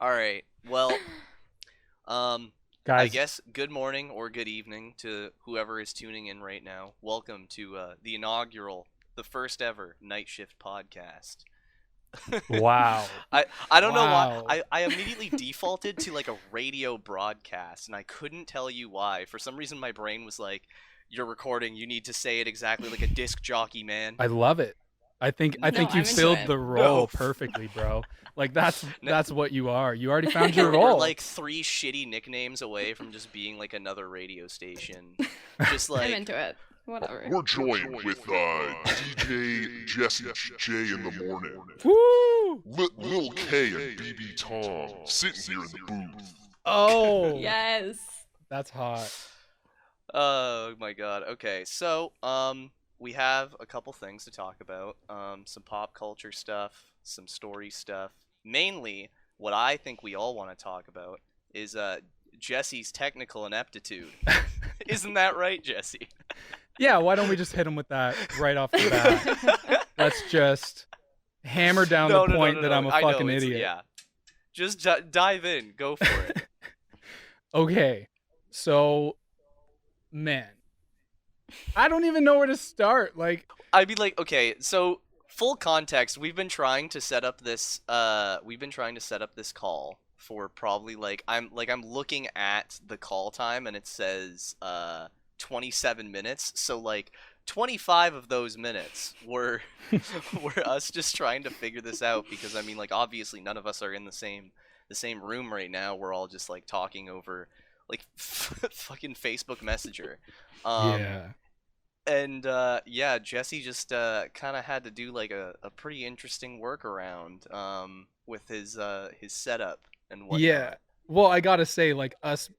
All right. Well, I Guys, guess good morning or good evening to whoever is tuning in right now. Welcome to the inaugural, the first ever Niteshift Podcast. wow. I don't know why Wow. I immediately defaulted to like a radio broadcast, and I couldn't tell you why. For some reason, my brain was like, "You're recording. You need to say it exactly like a disc jockey, man." I love it. I No, think you I'm into filled it. the No, role perfectly, bro. Like that's no, that's what you are. You already found your we're role. like three shitty nicknames away from just being like another radio station. Just I'm like into it. Whatever. We're joined with DJ Jesse J in the morning, Woo! Lil K and BB Tom sitting here in the booth. Oh. Yes. That's hot. oh my god. Okay, so we have a couple things to talk about. Some pop culture stuff, some story stuff. Mainly, what I think we all want to talk about is Jesse's technical ineptitude. Isn't that right, Jesse? Yeah, why don't we just hit him with that right off the bat? Let's just hammer down the point that I'm a I know, fucking idiot. Yeah. Just dive in. Go for it. Okay. So, man, I don't even know where to start. Like, I'd be like, okay, so full context, we've been trying to set up this call for probably like I'm looking at the call time and it says 27 minutes. So like 25 of those minutes were were us just trying to figure this out because I mean like obviously none of us are in the same room right now. We're all just like talking over like fucking Facebook Messenger. yeah. And yeah, Jesse just kind of had to do like a pretty interesting workaround with his setup and whatnot. Yeah. Well, I gotta say, like, that's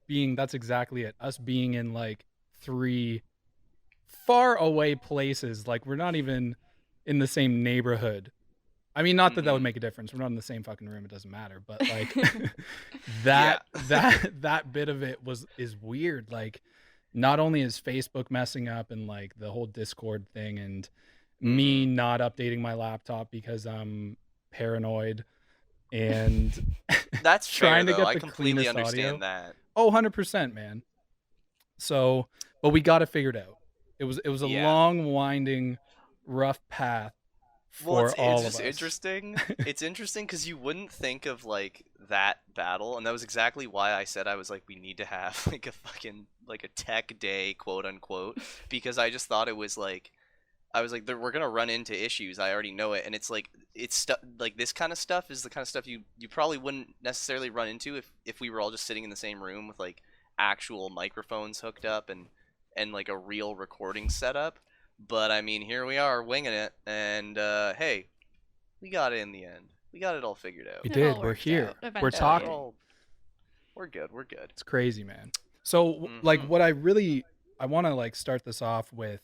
exactly it. Us being in, like, three far away places. Like, we're not even in the same neighborhood. I mean, not that that would make a difference. We're not in the same fucking room. It doesn't matter. But, like, Yeah. that bit of it is weird. Like, not only is Facebook messing up and, like, the whole Discord thing and me not updating my laptop because I'm paranoid and That's fair, trying to though. get I the completely cleanest understand audio. that. Oh, 100%, man. So, but we got it figured out. It was a Yeah. long, winding, rough path Well, for all it's of us. interesting. It's interesting because you wouldn't think of like that battle, and that was exactly why I said I was like, we need to have like a fucking like a tech day, quote unquote, because I just thought it was like I was like, we're gonna run into issues. I already know it, and it's like like this kind of stuff is the kind of stuff you probably wouldn't necessarily run into if we were all just sitting in the same room with like actual microphones hooked up and like a real recording setup. But I mean, here we are winging it, and hey, we got it in the end. We got it all figured out. We It did. all We're worked here. out We're eventually. talking. We're good. We're good. It's crazy, man. So, like, what I want to like start this off with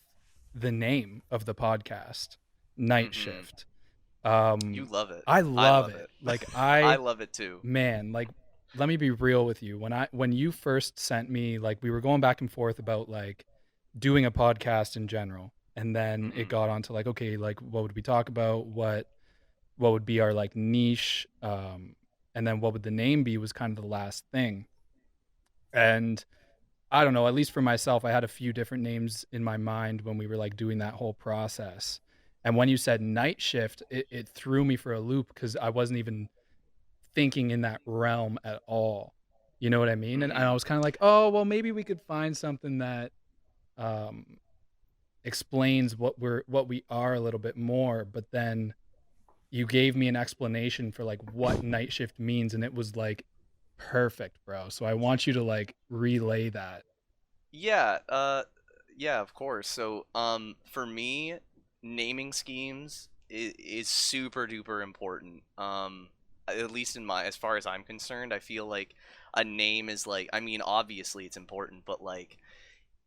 the name of the podcast, Night Shift. You love it. I love it. Like I love it too. Man, like, let me be real with you. When you first sent me, like, we were going back and forth about like doing a podcast in general, and then it got on to like, okay, like, what would we talk about? What would be our like niche? And then what would the name be was kind of the last thing. And I don't know, at least for myself, I had a few different names in my mind when we were like doing that whole process. And when you said Night Shift, it threw me for a loop because I wasn't even thinking in that realm at all. You know what I mean? And I was kind of like, oh, well, maybe we could find something that explains what we are a little bit more. But then you gave me an explanation for like what night shift means, and it was like perfect, bro. So I want you to like relay that. Yeah. Yeah. Of course. So, for me, naming schemes is super duper important. At least as far as I'm concerned, I feel like a name is like, I mean, obviously it's important, but like,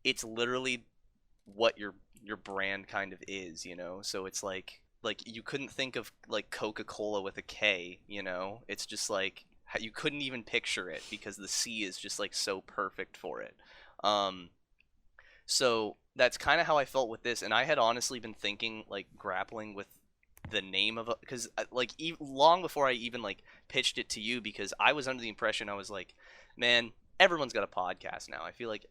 it's literally what your brand kind of is, you know? So it's like you couldn't think of like Coca-Cola with a K, you know? It's just like you couldn't even picture it because the C is just like so perfect for it. So that's kind of how I felt with this, and I had honestly been thinking like grappling with the name of because like long before I even like pitched it to you, because I was under the impression, I was like, man, everyone's got a podcast now. I feel like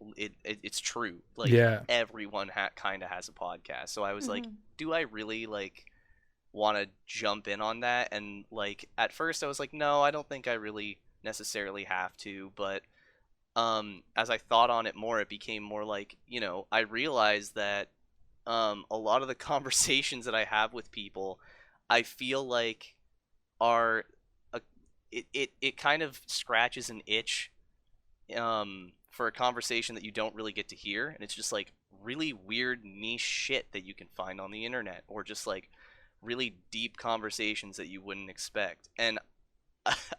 it's true. Like Yeah. everyone kind of has a podcast. So I was like, Mhm. do I really like want to jump in on that? And like at first I was like, no, I don't think I really necessarily have to. But as I thought on it more, it became more like, I realized that a lot of the conversations that I have with people, I feel like are it kind of scratches an itch for a conversation that you don't really get to hear, and it's just like really weird niche shit that you can find on the internet, or just like really deep conversations that you wouldn't expect. And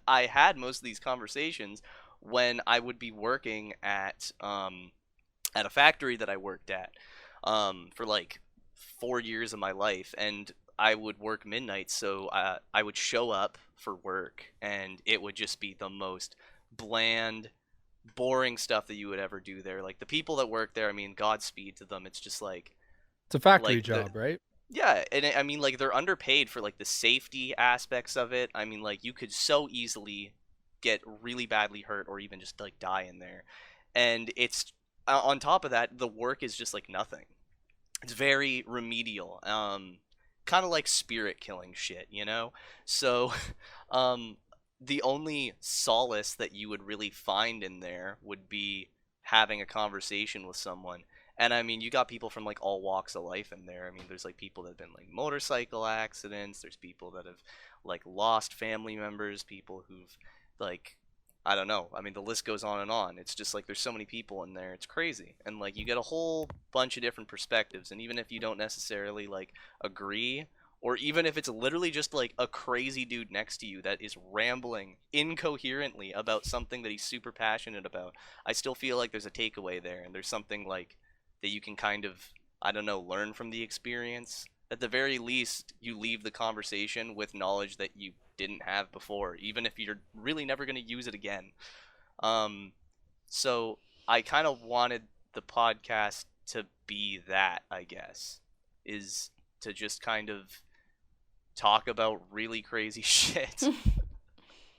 I had most of these conversations when I would be working at a factory that I worked at for like 4 years of my life, and I would work midnight, so I would show up for work, and it would just be the most bland, boring stuff that you would ever do there. Like the people that work there, I mean, Godspeed to them. It's just like It's a factory like the job, right? yeah, and I mean, like they're underpaid for like the safety aspects of it. I mean, like you could so easily get really badly hurt or even just like die in there, and it's on top of that, the work is just like nothing. It's very remedial, kind of like spirit killing shit, you know. So, um, the only solace that you would really find in there would be having a conversation with someone. And I mean, you got people from like all walks of life in there. I mean, there's like people that have been like motorcycle accidents. There's people that have like lost family members. People who've like, I don't know. I mean, the list goes on and on. It's just like there's so many people in there. It's crazy. And like you get a whole bunch of different perspectives. And even if you don't necessarily like agree, or even if it's literally just like a crazy dude next to you that is rambling incoherently about something that he's super passionate about, I still feel like there's a takeaway there, and there's something like that you can kind of, I don't know, learn from the experience. At the very least, you leave the conversation with knowledge that you didn't have before, even if you're really never going to use it again. So I kind of wanted the podcast to be that, I guess, is to just kind of talk about really crazy shit.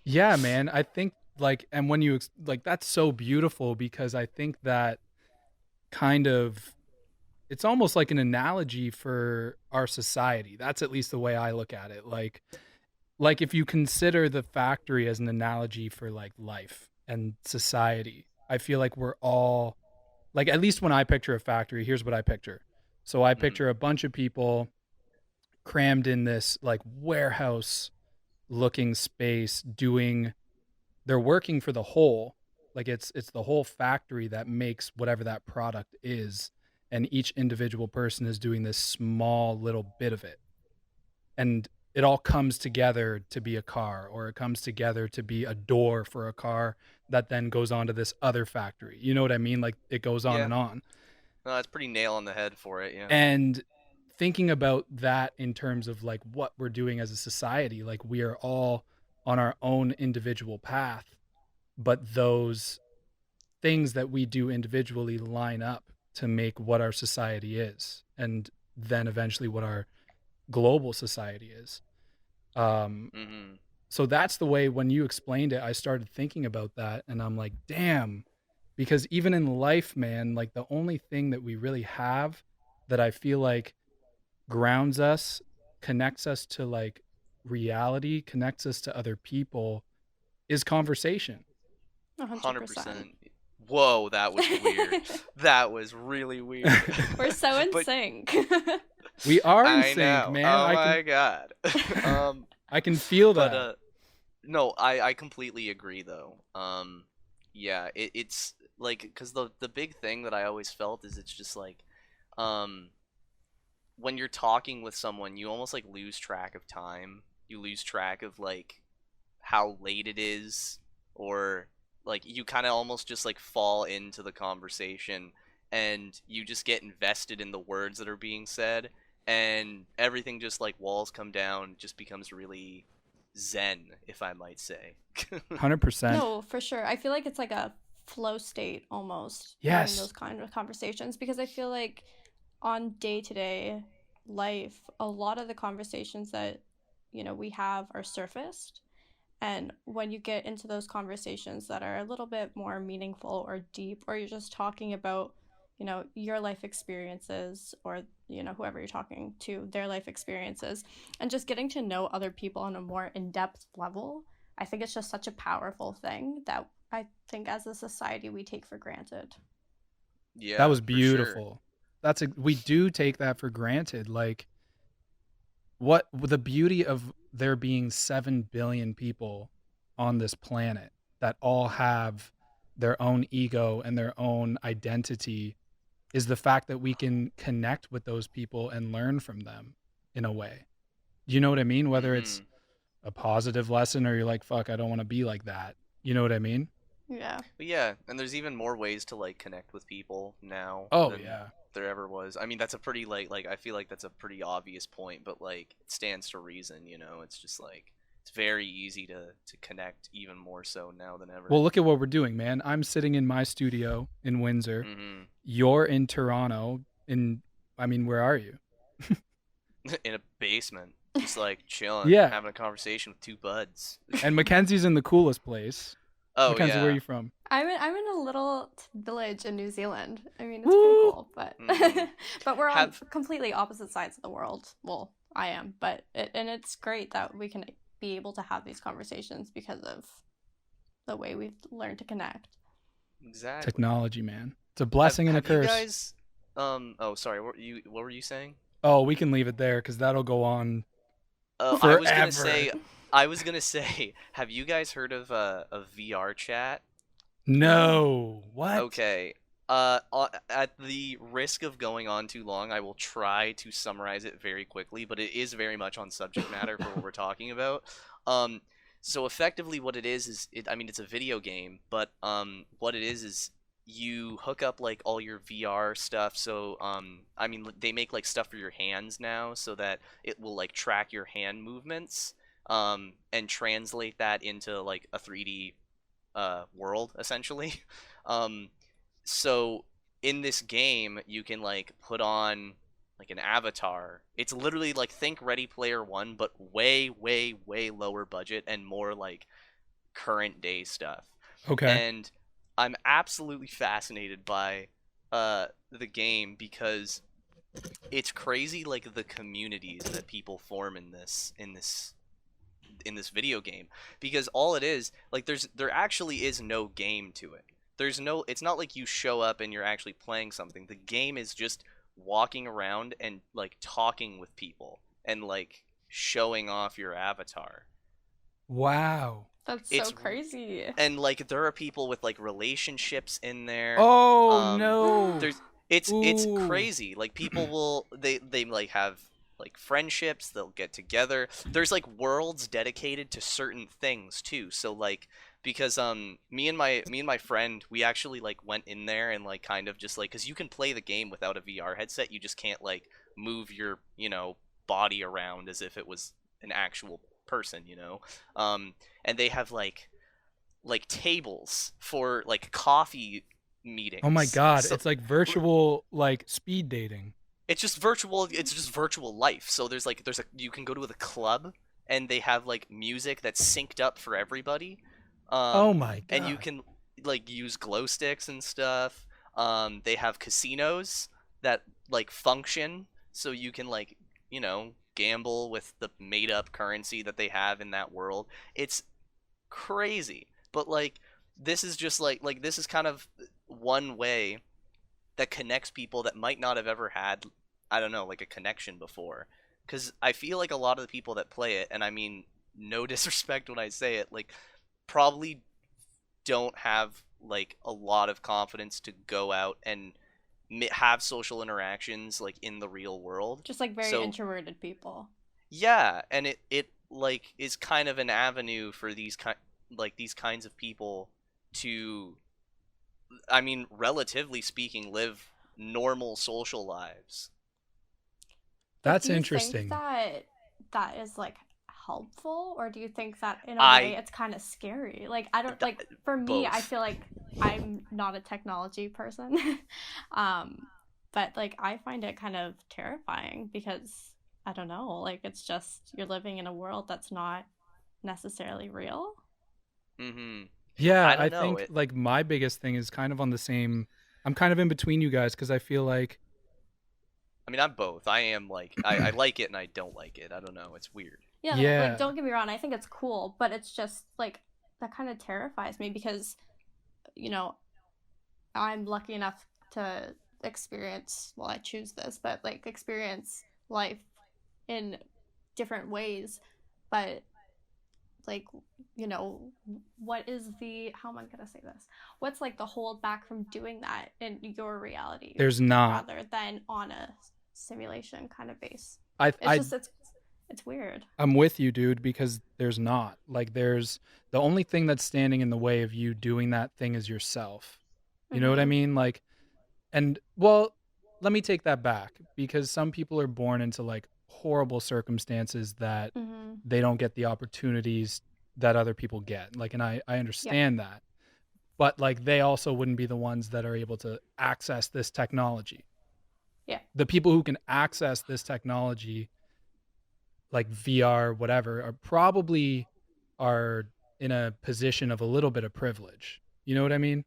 Yeah, man. I think like, and when you like, that's so beautiful, because I think that kind of, it's almost like an analogy for our society. That's at least the way I look at it. Like if you consider the factory as an analogy for like life and society, I feel like we're all like, at least when I picture a factory, here's what I picture. So I picture a bunch of people crammed in this like warehouse looking space, they're working for the whole, like it's the whole factory that makes whatever that product is, and each individual person is doing this small little bit of it, and it all comes together to be a car, or it comes together to be a door for a car that then goes on to this other factory. You know what I mean? Like it goes on Yeah. and on. No, that's pretty nail on the head for it, yeah. And thinking about that in terms of like what we're doing as a society, like we are all on our own individual path, but those things that we do individually line up to make what our society is, and then eventually what our global society is. So that's the way, when you explained it, I started thinking about that, and I'm like, damn, because even in life, man, like the only thing that we really have that I feel like grounds us, connects us to like reality, connects us to other people, is conversation. 100%. Whoa, that was weird. That was really weird. We're so in But- sync. We are in I sync, know. man. Oh I my god. I can feel that. But no, I completely agree though. Yeah, it's like, because the big thing that I always felt is, it's just like, when you're talking with someone, you almost like lose track of time. You lose track of like how late it is, or like you kind of almost just like fall into the conversation, and you just get invested in the words that are being said, and everything just like walls come down, just becomes really zen, if I might say. 100%. No, for sure. I feel like it's like a flow state almost. Yes. Having those kind of conversations, because I feel like on day to day life, a lot of the conversations that, we have are surfaced. And when you get into those conversations that are a little bit more meaningful or deep, or you're just talking about, your life experiences, or, whoever you're talking to, their life experiences, and just getting to know other people on a more in-depth level, I think it's just such a powerful thing that I think as a society we take for granted. Yeah, That was for beautiful. sure. We do take that for granted. Like, what the beauty of there being 7 billion people on this planet that all have their own ego and their own identity is the fact that we can connect with those people and learn from them in a way. Do you know what I mean? Whether it's a positive lesson or you're like, fuck, I don't want to be like that. You know what I mean? Yeah. But yeah, and there's even more ways to like connect with people now Oh, than yeah. there ever was. I mean, that's a pretty like I feel like that's a pretty obvious point, but like it stands to reason, It's just like it's very easy to connect even more so now than ever. Well, look at what we're doing, man. I'm sitting in my studio in Windsor. Mm-hmm. You're in Toronto. Where are you? In a basement, just like chilling, Yeah. having a conversation with two buds. And Mackenzie's in the coolest place. Oh Mackenzie, yeah. where are you from? I'm in a little village in New Zealand. I mean, it's Woo! pretty cool, but Mhm. but we're on completely opposite sides of the world. Well, I am, but and it's great that we can be able to have these conversations because of the way we've learned to connect. Exactly. Technology, man. It's a blessing and a curse. You guys, oh sorry, what were you saying? Oh, we can leave it there because that'll go on I forever. was gonna say, have you guys heard of a VR chat? No. What? Okay. At the risk of going on too long, I will try to summarize it very quickly, but it is very much on subject matter for what we're talking about. So effectively, what it is it's a video game, but what it is you hook up like all your VR stuff. So they make like stuff for your hands now, so that it will like track your hand movements, and translate that into like a 3D world essentially. So in this game, you can like put on like an avatar. It's literally like think Ready Player One, but way, way, way lower budget and more like current day stuff. Okay. And I'm absolutely fascinated by the game because it's crazy, like the communities that people form in this video game, because all it is like there actually is no game to it. It's not like you show up and you're actually playing something. The game is just walking around and like talking with people and like showing off your avatar. Wow. That's so crazy. And like there are people with like relationships in there. Oh no. It's crazy. Like people will they like have like friendships, they'll get together. There's like worlds dedicated to certain things too. So like because me and my friend, we actually like went in there and like kind of just like, because you can play the game without a VR headset, you just can't like move your body around as if it was an actual person, and they have like tables for like coffee meetings. Oh my god, So it's like virtual like speed dating. it's just virtual life. So you can go to the club and they have like music that's synced up for everybody. Oh my god. And you can like use glow sticks and stuff. They have casinos that like function, so you can like gamble with the made up currency that they have in that world. It's crazy. But like this is just like this is kind of one way that connects people that might not have ever had, I don't know, like a connection before. Because I feel like a lot of the people that play it, and I mean no disrespect when I say it, like probably don't have like a lot of confidence to go out and have social interactions like in the real world. Just like very introverted people. Yeah, and it like is kind of an avenue for these kinds of people to, I mean, relatively speaking, live normal social lives. That's do you interesting. Think that is like helpful, or do you think that in a way it's kind of scary? Like I don't like, for me, both. I feel like I'm not a technology person, but But like I find it kind of terrifying because I don't know, like it's just you're living in a world that's not necessarily real. Mm-hmm. Yeah, I I don't know. think like my biggest thing is kind of on the same. I'm kind of in between you guys because I feel like I mean, I'm both. I am like, I like it and I don't like it. I don't know. It's weird. Yeah, like yeah, don't get me wrong, I think it's cool, but it's just like that kind of terrifies me because you know, I'm lucky enough to experience, well, I choose this, but like experience life in different ways. But like, you know, what is the, how am I going to say this? What's like the hold back from doing that in your reality there's not. rather than on a simulation kind of base? I It's I just, it's weird. I'm with you, dude, because there's not. Like there's the only thing that's standing in the way of you doing that thing is yourself. You know what I Mm-hmm. mean? Like, and well, let me take that back because some people are born into like horrible circumstances that Mm-hmm. they don't get the opportunities that other people get. Like, and I Yep. understand that. But like they also wouldn't be the ones that are able to access this technology. Yeah. The people who can access this technology like VR whatever are probably are in a position of a little bit of privilege. You know what I mean?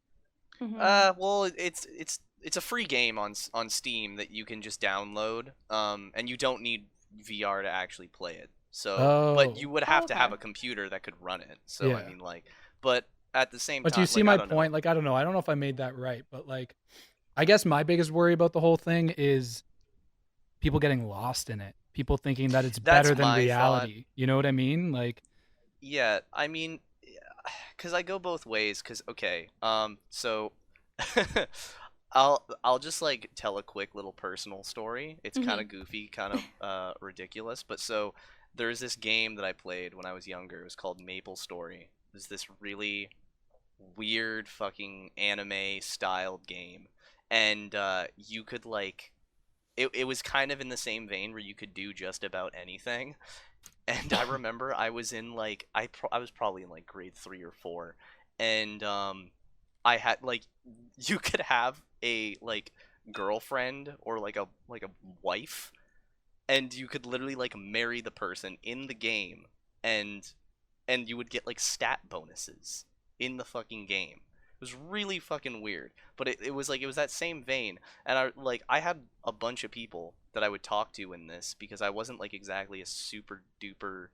Mm-hmm. Well, it's a free game on Steam that you can just download. And you don't need VR to actually play it. So, but Oh, you would Oh, have to okay. have a computer that could run it. So, I yeah. mean, like, but at the same But you time, see like, I my don't know. point? Like I don't know. I don't know if I made that right, but like I guess my biggest worry about the whole thing is people getting lost in it. People thinking that it's That's better than my thought. reality. You know what I mean? Like Yeah, I mean, because I go both ways. Because okay, so I'll just like tell a quick little personal story. It's kind Mm-hmm. of goofy, kind of ridiculous. But so there's this game that I played when I was younger. It was called Maple Story. It was this really weird fucking anime styled game, and you could like it was kind of in the same vein where you could do just about anything. And I remember I was in like I was probably in like grade 3 or 4, and I had like you could have a like girlfriend or like a wife, and you could literally like marry the person in the game, and you would get like stat bonuses in the fucking game. It was really fucking weird, but it was like it was that same vein, and I had a bunch of people that I would talk to in this because I wasn't like exactly a super duper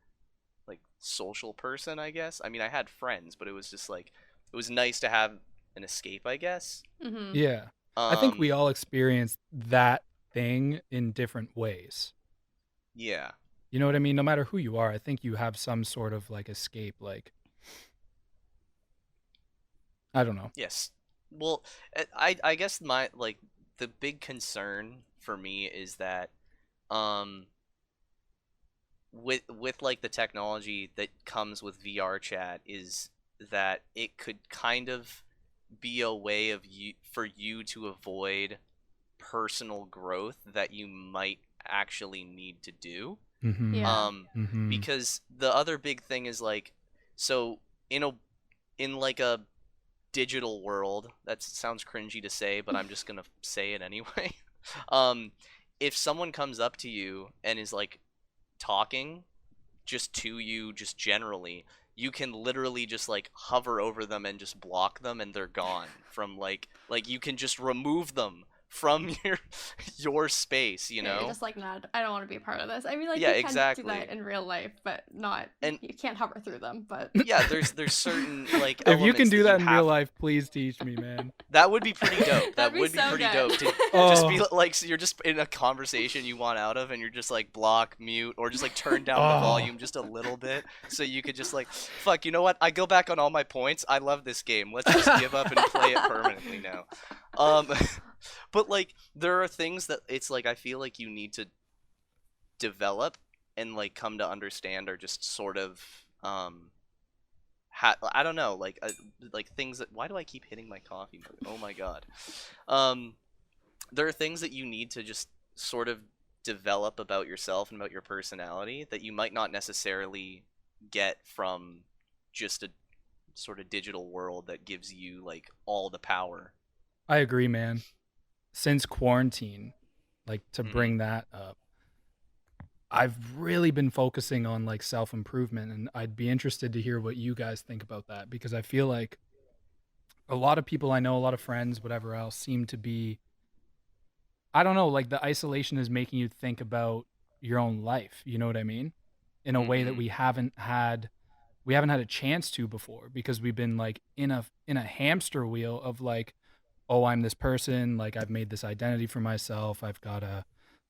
like social person, I guess. I mean, I had friends, but it was just like it was nice to have an escape, I guess. Mm-hmm. yeah. I think we Um, all experience that thing in different ways. yeah. You know what I mean? No matter who you are, I think you have some sort of like escape. Like, I don't know. Yes. Well, I guess my like the big concern for me is that um with like the technology that comes with VR chat is that it could kind of be a way of you for you to avoid personal growth that you might actually need to do. Mm-hmm. Yeah. Um Mm-hmm. because the other big thing is like so in a in like a digital world, that sounds cringy to say, but I'm just going to say it anyway. um if someone comes up to you and is like talking just to you just generally, you can literally just like hover over them and just block them and they're gone from like you can just remove them from your space, you Yeah, you're know? just like, nah, I don't want to be a part of this. I mean, like, Yeah, you can do exactly. that in real life, but not, And you can't hover through them, but. yeah, there's certain like If you can elements do that you that in real have. life, please teach me, man. That would be pretty dope. That That'd be would be so pretty good. dope to just be Oh, like, so you're just in a conversation you want out of, and you're just like block, mute, or just like turn down the oh, volume just a little bit, so you could just like, fuck, you know what? I go back on all my points. I love this game. Let's just give up and play it permanently now. Um, but like, there are things that it's like I feel like you need to develop and like come to understand, or just sort of I don't know, like things that. Why do I keep hitting my coffee mug? Oh my god. Um, there are things that you need to just sort of develop about yourself and about your personality that you might not necessarily get from just a sort of digital world that gives you like all the power. I agree, man. since quarantine, like to bring that up, I've really been focusing on like self-improvement, and I'd be interested to hear what you guys think about that, because I feel like a lot of people I know, a lot of friends, whatever else, seem to be, I don't know, like the isolation is making you think about your own life, you know what I mean? In a way that we haven't had a chance to before, because we've been like in a hamster wheel of like, oh, I'm this person, like I've made this identity for myself, I've got to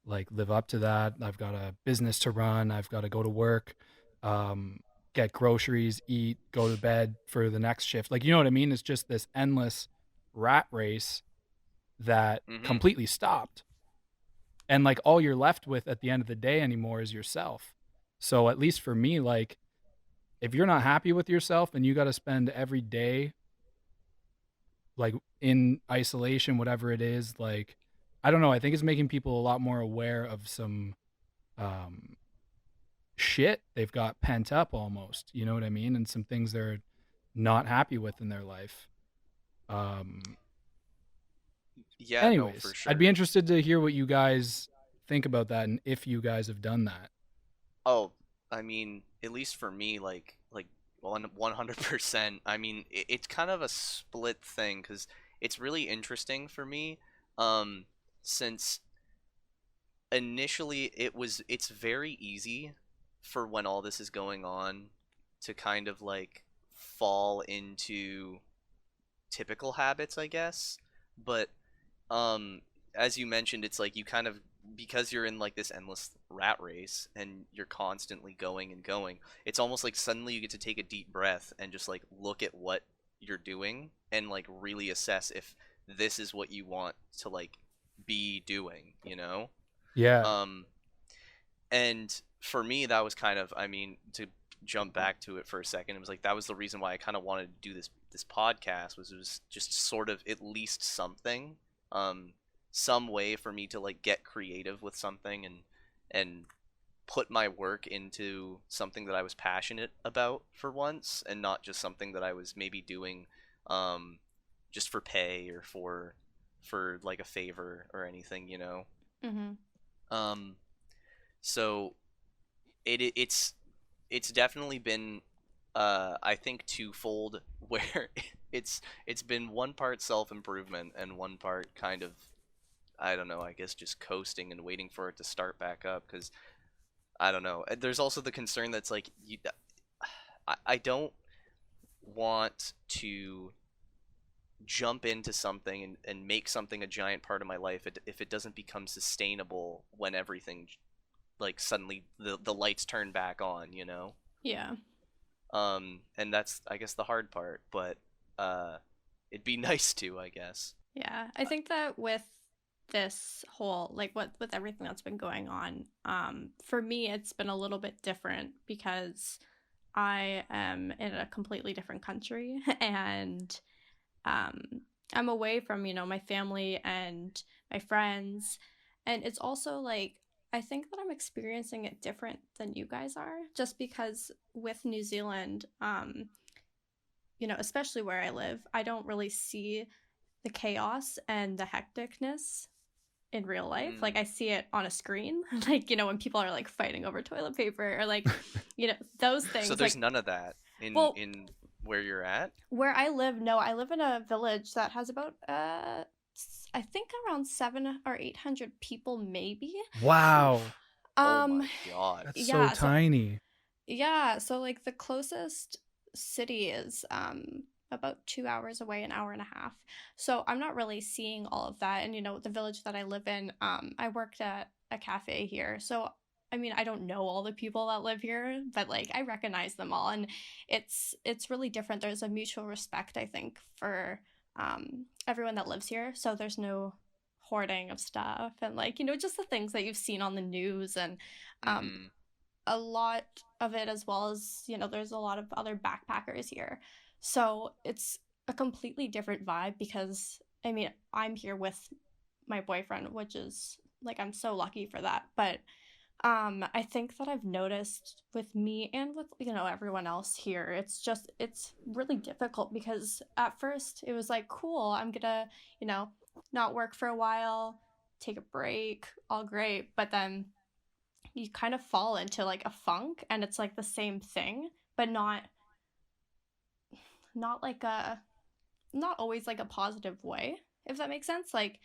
like live up to that, I've got a business to run, I've got to go to work, um get groceries, eat, go to bed for the next shift, like, you know what I mean? It's just this endless rat race that Mm-hmm. completely stopped, and like all you're left with at the end of the day anymore is yourself. So at least for me, like, if you're not happy with yourself and you got to spend every day like in isolation, whatever it is, like, I don't know, I think it's making people a lot more aware of some um shit they've got pent up almost, you know what I mean? And some things they're not happy with in their life. um Yeah, no, for Anyways, I'd be sure. interested to hear what you guys think about that, and if you guys have done that. Oh, I mean, at least for me, like 100%. I mean, it's kind of a split thing because it's really interesting for me, um, since initially it's very easy for when all this is going on to kind of like fall into typical habits, I guess. But um as you mentioned, it's like you kind of, because you're in like this endless rat race and you're constantly going and going, it's almost like suddenly you get to take a deep breath and just like look at what you're doing and like really assess if this is what you want to like be doing, you know? Yeah. um and for me that was kind of, I mean, to jump back to it for a second, it was like that was the reason why I kind of wanted to do this podcast, was it was just sort of at least something, um some way for me to like get creative with something and put my work into something that I was passionate about for once, and not just something that I was maybe doing um just for pay or for like a favor or anything, you know? Mm-hmm. um so it's definitely been, I think, twofold, where it's been one part self-improvement and one part kind of, I don't know, I guess just coasting and waiting for it to start back up, because I don't know, there's also the concern that's like I don't want to jump into something and make something a giant part of my life if it doesn't become sustainable when everything like suddenly the lights turn back on, you know? Yeah. And that's, I guess, the hard part, but uh it'd be nice to, I guess. Yeah. I think that with this whole, like, what with everything that's been going on, for me it's been a little bit different because I am in a completely different country and um I'm away from, my family and my friends, and it's also like I think that I'm experiencing it different than you guys are, just because with New Zealand, especially where I live, I don't really see the chaos and the hecticness in real life. Like Mm. I see it on a screen, like, when people are like fighting over toilet paper or like, those So things. there's Like, none of that well, in where you're at? where I live, no, I live in a village that has about I think around 700 or 800 people, maybe. Wow. Oof. Oh Um, my god. That's so yeah, so tiny. yeah, so like the closest city is about 2 hours away, an hour and a half. So I'm not really seeing all of that. And the village that I live in, I worked at a cafe here. So I mean, I don't know all the people that live here, but like I recognize them all, and it's really different. There's a mutual respect, I think, for everyone that lives here. So there's no hoarding of stuff and like, just the things that you've seen on the news, and um Mm-hmm. a lot of it, as well as there's a lot of other backpackers here, so it's a completely different vibe because I mean I'm here with my boyfriend, which is like I'm so lucky for that. But I think that I've noticed with me and with everyone else here, it's really difficult because at first it was like, cool, I'm gonna you know not work for a while, take a break, all great, but then you kind of fall into like a funk, and it's like the same thing, but not like a not always like a positive way, if that makes sense. Like,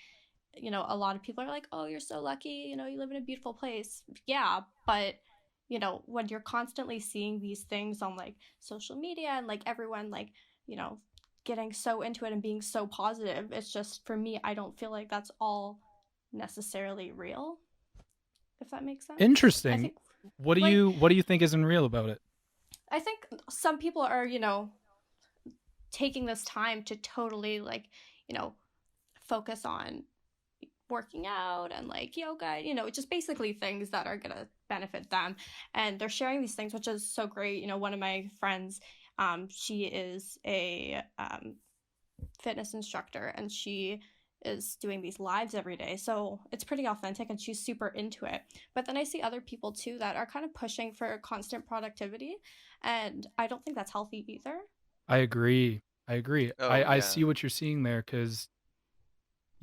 a lot of people are like, oh, you're so lucky, you live in a beautiful place. Yeah, but when you're constantly seeing these things on like social media, and like everyone like, you know, getting so into it and being so positive, it's just, for me, I don't feel like that's all necessarily real, if that makes sense. I Interesting. think What do like you think isn't real about it? I think some people are, taking this time to totally like, focus on working out and like yoga, just basically things that are gonna benefit them. And they're sharing these things, which is so great. One of my friends, she is a fitness instructor, and she is doing these lives every day. So it's pretty authentic, and she's super into it. But then I see other people too that are kind of pushing for constant productivity. And I don't think that's healthy either. I agree. Oh I yeah. see what you're seeing there, because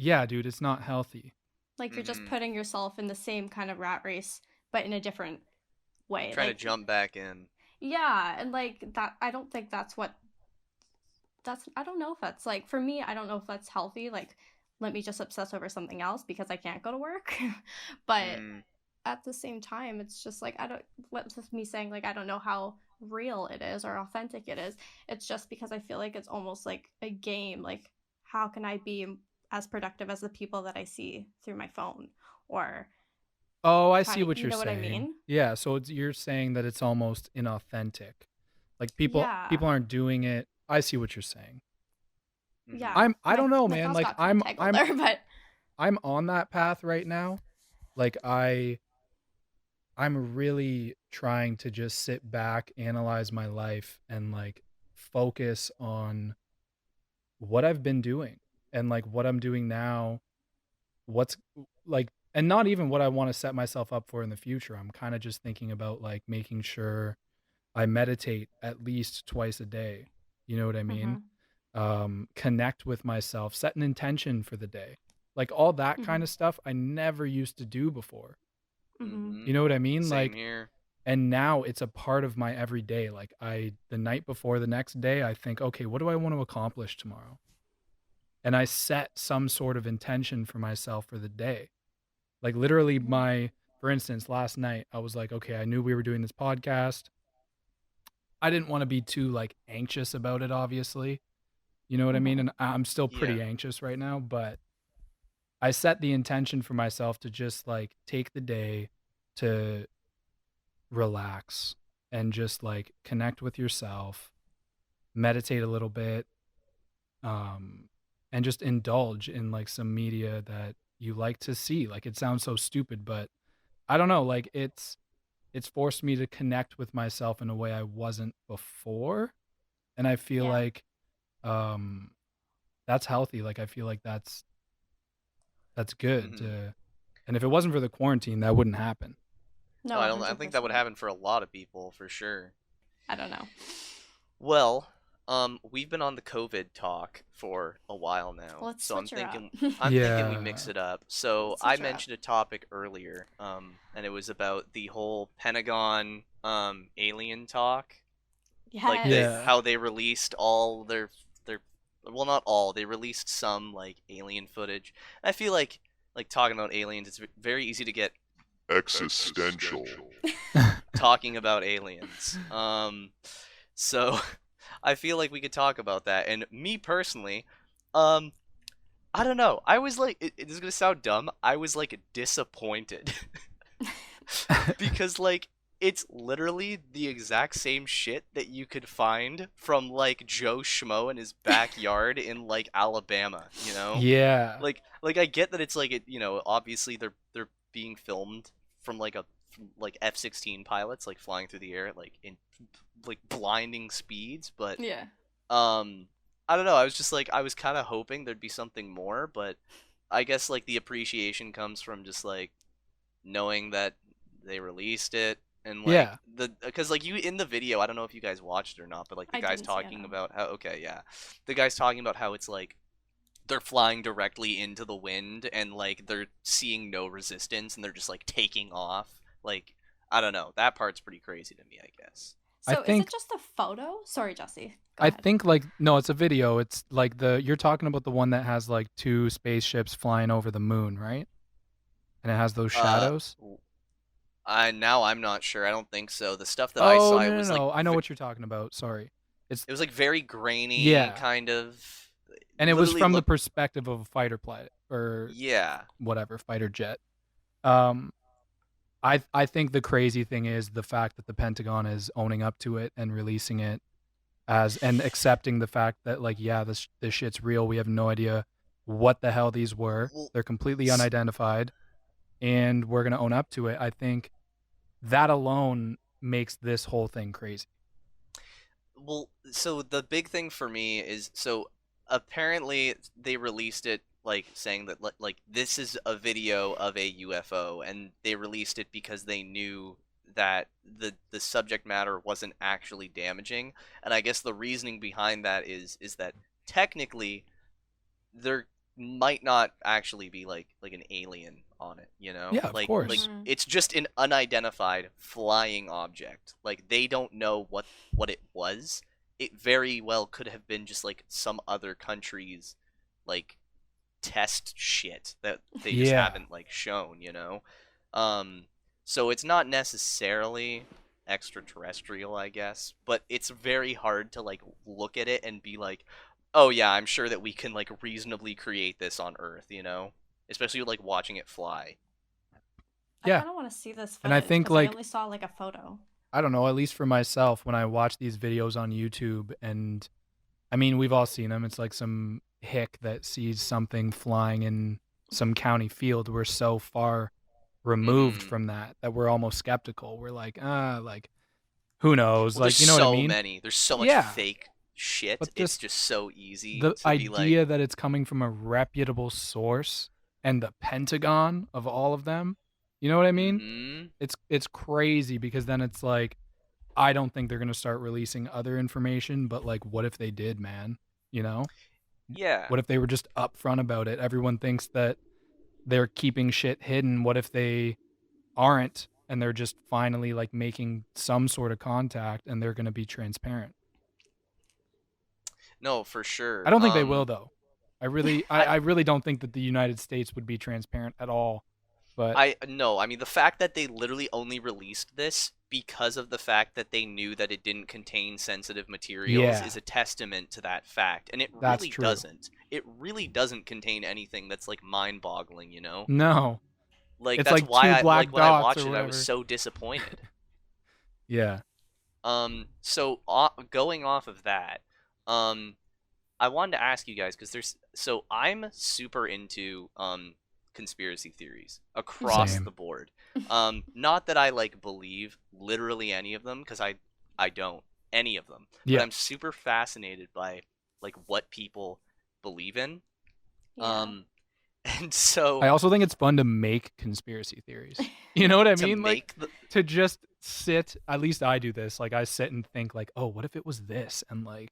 yeah, dude, it's not healthy. Like, you're just putting yourself in the same kind of rat race, but in a different way. Trying like, to jump back in. Yeah, and like that, I don't think I don't know if that's like, for me, I don't know if that's healthy. Like, let me just obsess over something else because I can't go to work. But at the same time, it's just like, what's with me saying like, I don't know how real it is or authentic it is. It's just because I feel like it's almost like a game. Like, how can I be as productive as the people that I see through my phone? Or Oh, I see kind of, what you you're know what I saying. mean? Yeah, so you're saying that it's almost inauthentic. Like people Yeah. aren't doing it. I see what you're saying. Yeah. I don't know, My man. thoughts Like got kind of tangled there, but I'm on that path right now. Like I'm really trying to just sit back, analyze my life, and like focus on what I've been doing and like what I'm doing now, what's like, and not even what I want to set myself up for in the future. I'm kind of just thinking about like making sure I meditate at least twice a day. You know what I mean? mm-hmm. Connect with myself, set an intention for the day. Like all that Mm-hmm. kind of stuff I never used to do before. Mm-hmm. You know what I mean? Same Like, here. and now it's a part of my everyday. Like the night before the next day, I think, okay, what do I want to accomplish tomorrow? And I set some sort of intention for myself for the day. Like literally for instance, last night I was like, okay, I knew we were doing this podcast. I didn't want to be too like anxious about it, obviously. You know what I mean? Mm-hmm. And I'm still pretty Yeah. anxious right now, but I set the intention for myself to just like take the day to relax and just like connect with yourself, meditate a little bit, um, and just indulge in like some media that you like to see. Like it sounds so stupid, but I don't know, like it's forced me to connect with myself in a way I wasn't before. And I feel Yeah. like um that's healthy. Like I feel like that's good to, and if it wasn't for the quarantine, that wouldn't happen. No, I don't. I think that would 100%. happen for a lot of people for sure. I don't know. Well, we've been on the COVID talk for a while now, Let's so switch her up. I'm thinking we Yeah. mix it up. So Let's I switch her up. mentioned a topic earlier, and it was about the whole Pentagon alien talk, like Yes. how they released all their well, not all, they released some like alien footage. I feel like talking about aliens, it's very easy to get Existential. talking about aliens. So I feel like we could talk about that. And me personally, um, I don't know. I was like, it is gonna sound dumb. I was like disappointed because like it's literally the exact same shit that you could find from like Joe Schmo in his backyard in like Alabama. You know? Yeah. Like I get that it's like obviously they're being filmed from like F-16 pilots like flying through the air like in like blinding speeds, but Yeah. I don't know, I was just like I was kind of hoping there'd be something more, but I guess like the appreciation comes from just like knowing that they released it and like Yeah. because like you in the video, I don't know if you guys watched it or not, but like the I guy's didn't see it, talking no. about how okay, yeah. The guy's talking about how it's like they're flying directly into the wind and like they're seeing no resistance and they're just like taking off. Like, I don't know. That part's pretty crazy to me, I guess. I So is it think just a photo? Sorry, Jesse. Go I ahead. think like no, it's a video. It's like you're talking about the one that has like two spaceships flying over the moon, right? And it has those Uh, shadows. I'm not sure. I don't think so. The stuff that I Oh saw, no, it no, was like no! I know what you're talking about. Sorry, it's it was like very grainy, yeah, kind of. and it was Literally from the looked. perspective of a fighter pilot or Yeah. whatever fighter jet. Um, I think the crazy thing is the fact that the Pentagon is owning up to it and releasing it as and accepting the fact that like yeah, this shit's real. We have no idea what the hell these were. Well, They're completely s- unidentified, and we're gonna own up to it. I think that alone makes this whole thing crazy. Well, so the big thing for me is so apparently they released it like saying that like this is a video of a UFO and they released it because they knew that the subject matter wasn't actually damaging, and I guess the reasoning behind that is that technically there might not actually be like an alien on it, you know? Yeah, of Like course. Mhm. it's just an unidentified flying object. Like they don't know what it was. It very well could have been just like some other country's like test shit that they just Yeah. haven't like shown, you know? Um so it's not necessarily extraterrestrial, I guess, but it's very hard to like look at it and be like, "Oh yeah, I'm sure that we can like reasonably create this on Earth," you know? Especially like watching it fly. I Yeah. kind of want to see this And I footage think because I like only saw like a photo. I don't know, at least for myself when I watch these videos on YouTube and I mean, we've all seen them. It's like some hick that sees something flying in some county field. We're so far removed Mhm. from that that we're almost skeptical. We're like who knows? Well, there's Like, you know what I so mean? many. There's so much Yeah. fake shit. But It's just just so easy the to be like, idea that it's coming from a reputable source and the Pentagon of all of them, you know what I mean? "Mhm. It's crazy because then it's like I don't think they're going to start releasing other information, but like what if they did, man? You know? Yeah. What if they were just upfront about it? Everyone thinks that they're keeping shit hidden. What if they aren't and they're just finally like making some sort of contact and they're going to be transparent? No, for I sure. don't think they will though. I I really don't think that the United States would be transparent at all. But I no, I mean the fact that they literally only released this because of the fact that they knew that it didn't contain sensitive materials yeah, is a testament to that fact. And it that's really true. doesn't. It really doesn't contain anything that's like mind-boggling, you know? No. Like It's that's like why two I like black when I dots watched or it I was whatever. so disappointed. Yeah. So going off of that, um I wanted to ask you guys because I'm super into conspiracy theories across Same. the board. Not that I like believe literally any of them because I don't any of them, but Yeah. I'm super fascinated by like what people believe in. Yeah. Um, and so I also think it's fun to make conspiracy theories. You know what I to mean? Like make the to just sit, at least I do this. Like I sit and think like, "Oh, what if it was this?" And like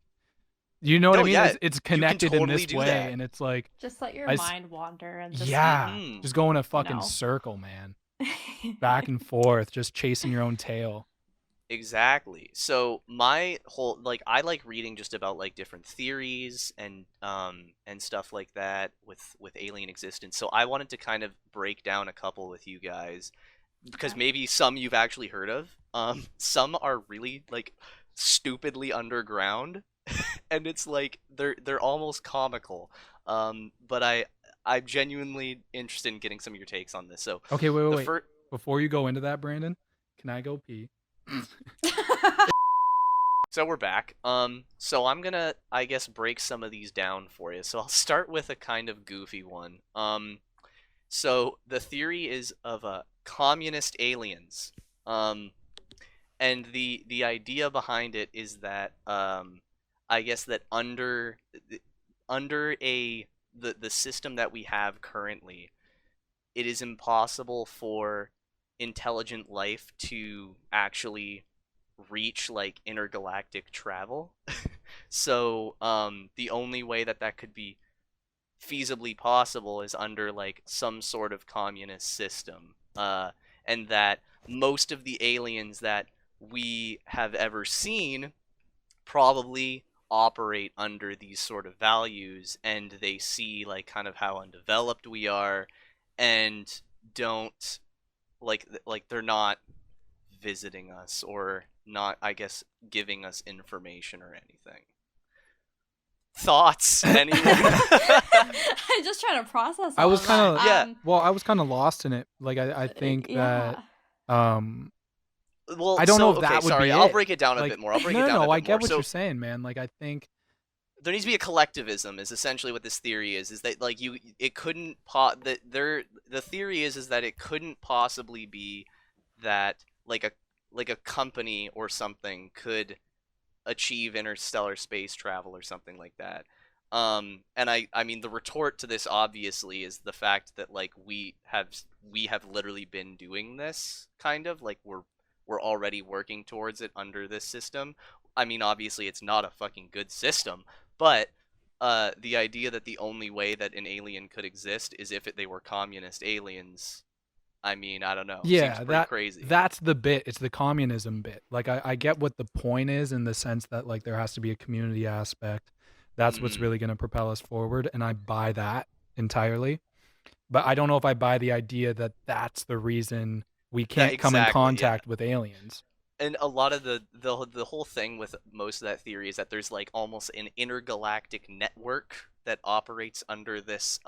you know what I no, mean? yeah, It's you can connected in totally this do way that. and it's like Just let your I s- mind wander and just, yeah, Hmm. just go in a you fucking know. circle, man. Back and forth, just chasing your own tail. Exactly. So my whole like I like reading just about like different theories and stuff like that with alien existence. So I wanted to kind of break down a couple with you guys because Okay. maybe some you've actually heard of. Some are really like stupidly underground and it's like they're almost comical. But I'm genuinely interested in getting some of your takes on this. So Okay, wait, wait, the wait. first Before you go into that, Brandon, can I go pee? So we're back. So I'm gonna, I guess, break some of these down for you. So I'll start with a kind of goofy one. So the theory is of communist aliens. Um, and the idea behind it is that I guess that under the system that we have currently, it is impossible for intelligent life to actually reach like intergalactic travel. So the only way that that could be feasibly possible is under like some sort of communist system, and that most of the aliens that we have ever seen probably operate under these sort of values, and they see like kind of how undeveloped we are, and don't like they're not visiting us, or not, I guess, giving us information or anything. Thoughts? Anyone? I'm just trying to process. I was kind of Yeah. Well, I was kind of lost in it. Like I think that Well, I don't know if okay, that would sorry, be I'll it. break it down a Like, bit more. I'll break no, it down a bit I get more. what So you're saying, man. Like I think there needs to be a collectivism. Is essentially what this theory is that like it couldn't the theory is that it couldn't possibly be that like a company or something could achieve interstellar space travel or something like that. And I mean the retort to this obviously is the fact that like we have literally been doing this, kind of like we're already working towards it under this system. I mean, obviously it's not a fucking good system, but the idea that the only way that an alien could exist is if they were communist aliens, I mean, I don't know. yeah, Seems pretty crazy. that's the bit. It's the communism bit. Like I get what the point is in the sense that like there has to be a community aspect. That's what's really going to propel us forward, and I buy that entirely. But I don't know if I buy the idea that that's the reason we can't come in contact with aliens. And a lot of the whole thing with most of that theory is that there's like almost an intergalactic network that operates under this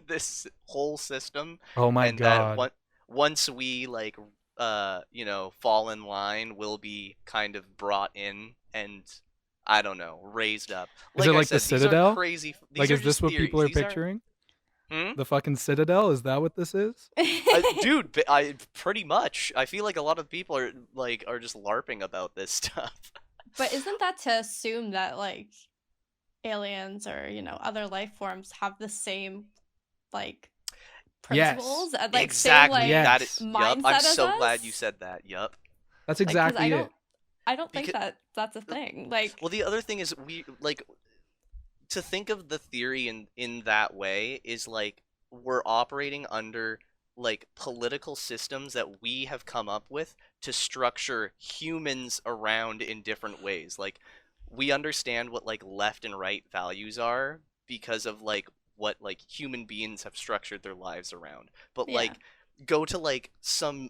this whole system. Oh my and god. That once we like fall in line, we'll be kind of brought in and, I don't know, raised up. Is it like the Citadel? Crazy. Like, is this what people are picturing? The fucking Citadel? Is that what this is? Dude, I pretty much. I feel like a lot of people are just LARPing about this stuff. But isn't that to assume that like aliens or other life forms have the same like principles and like exactly. same, like, that is, mindset I'm as so us? glad you said that. Yup. That's exactly it. I don't think that's a thing. Like, well, the other thing is we like to think of the theory in that way is like we're operating under like political systems that we have come up with to structure humans around in different ways. Like we understand what like left and right values are because of like what like human beings have structured their lives around. But like go to like some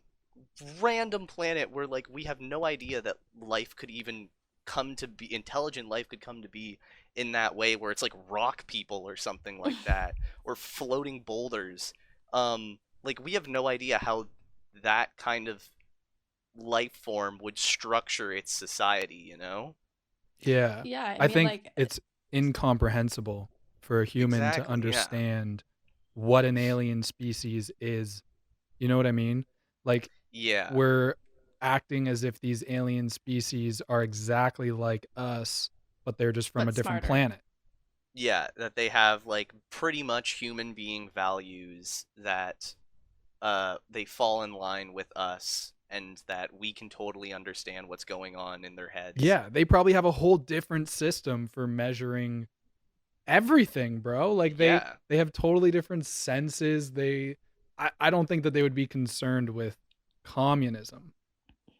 random planet where like we have no idea that life could even come to be, intelligent life could come to be in that way, where it's like rock people or something like that, or floating boulders. Like we have no idea how that kind of life form would structure its society, yeah, I think like, it's incomprehensible for a human to understand what an alien species is. You know what I mean? Like, we're acting as if these alien species are exactly like us, but they're just from a different planet. Yeah, that they have like pretty much human being values, that they fall in line with us, and that we can totally understand what's going on in their heads. Yeah, they probably have a whole different system for measuring everything, bro. Like they have totally different senses. I don't think that they would be concerned with communism.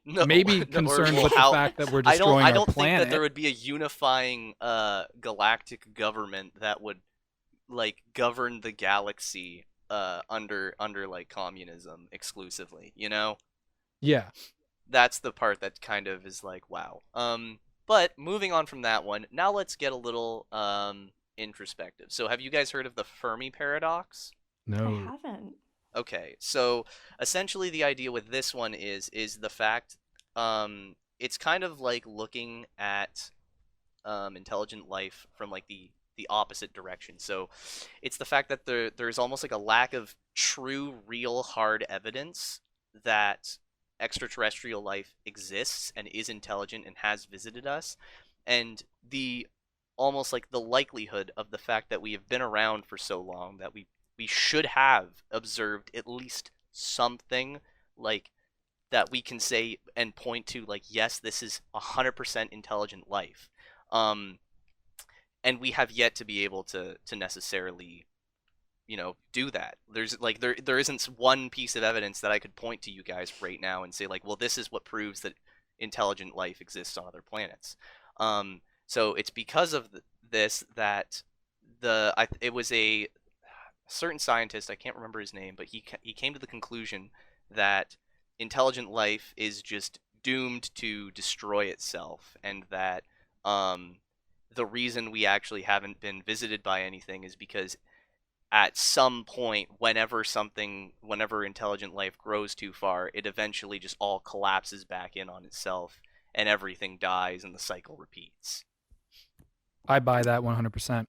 No, maybe concerned with the fact that we're destroying I don't our planet. think that there would be a unifying galactic government that would like govern the galaxy under like communism exclusively, Yeah. That's the part that kind of is like, wow. But moving on from that one, now let's get a little introspective. So have you guys heard of the Fermi paradox? No. I haven't. Okay, so essentially the idea with this one is the fact, it's kind of like looking at intelligent life from like the opposite direction. So it's the fact that there's almost like a lack of true, real, hard evidence that extraterrestrial life exists and is intelligent and has visited us, and the almost like the likelihood of the fact that we have been around for so long that we should have observed at least something like that we can say and point to, like, yes, this is 100% intelligent life. and we have yet to be able to necessarily, do that. There's like there isn't one piece of evidence that I could point to you guys right now and say like, well, this is what proves that intelligent life exists on other planets. So it's because of this that it was a certain scientist, I can't remember his name, but he came to the conclusion that intelligent life is just doomed to destroy itself, and that the reason we actually haven't been visited by anything is because at some point, whenever intelligent life grows too far, it eventually just all collapses back in on itself and everything dies and the cycle repeats. I buy that 100%.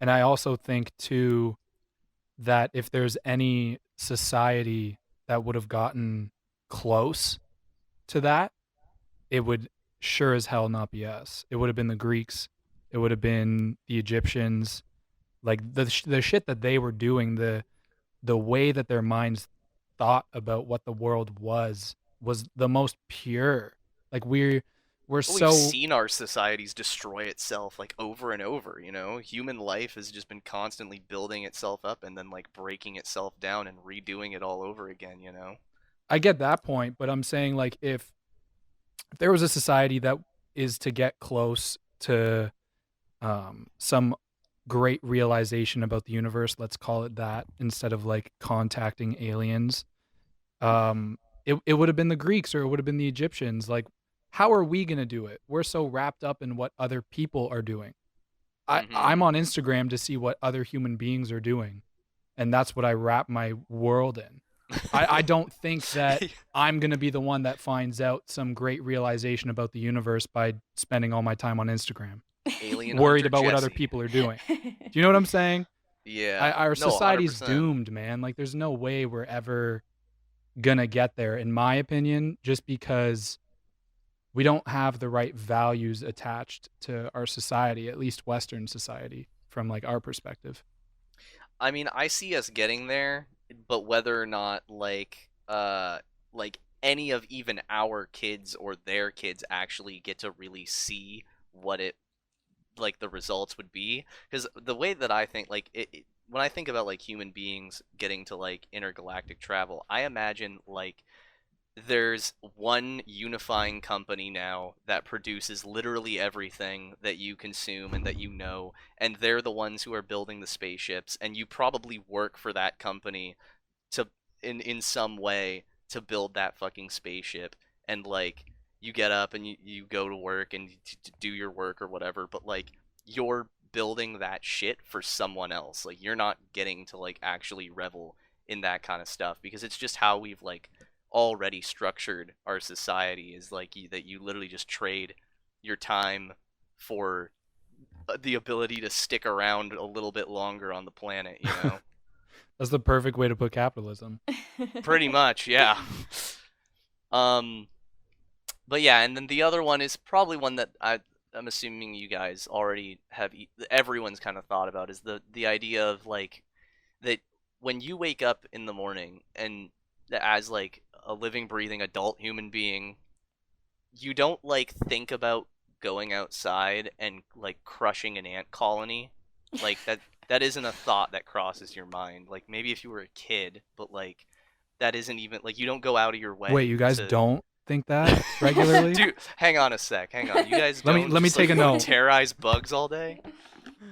And I also think too that if there's any society that would have gotten close to that, it would sure as hell not be us. It would have been the Greeks. It would have been the Egyptians. Like the shit that they were doing, the way that their minds thought about what the world was the most pure. Like we've seen our societies destroy itself like over and over. Human life has just been constantly building itself up and then like breaking itself down and redoing it all over again. I get that point, but I'm saying like if there was a society that is to get close to some great realization about the universe, let's call it that, instead of like contacting aliens, it would have been the Greeks or it would have been the Egyptians. Like, how are we going to do it? We're so wrapped up in what other people are doing. I'm on Instagram to see what other human beings are doing, and that's what I wrap my world in. I don't think that I'm going to be the one that finds out some great realization about the universe by spending all my time on Instagram. Alien worried Hunter about what Jesse. other people are doing. Do you know what I'm saying? Yeah. Our society's 100%. doomed, man. Like, there's no way we're ever gonna get there, in my opinion, just because we don't have the right values attached to our society, at least Western society, from like our perspective. I mean, I see us getting there, but whether or not like any of even our kids or their kids actually get to really see what it like the results would be, because the way that I think like when I think about like human beings getting to like intergalactic travel, I imagine like there's one unifying company now that produces literally everything that you consume and that and they're the ones who are building the spaceships, and you probably work for that company to in some way to build that fucking spaceship, and like you get up and you go to work and do your work or whatever, but like you're building that shit for someone else. Like you're not getting to like actually revel in that kind of stuff, because it's just how we've like already structured our society, is like that you literally just trade your time for the ability to stick around a little bit longer on the planet, That's the perfect way to put capitalism. Pretty much, yeah. But yeah, and then the other one is probably one that I'm assuming you guys already have. Everyone's kind of thought about, is the idea of like that when you wake up in the morning and as like a living, breathing adult human being, you don't like think about going outside and like crushing an ant colony. Like that isn't a thought that crosses your mind. Like maybe if you were a kid, but like that isn't even like you don't go out of your way. Wait, you guys don't think that regularly? Dude, hang on a sec. Hang on. You guys let don't me just, take like, a note. terrorize bugs all day?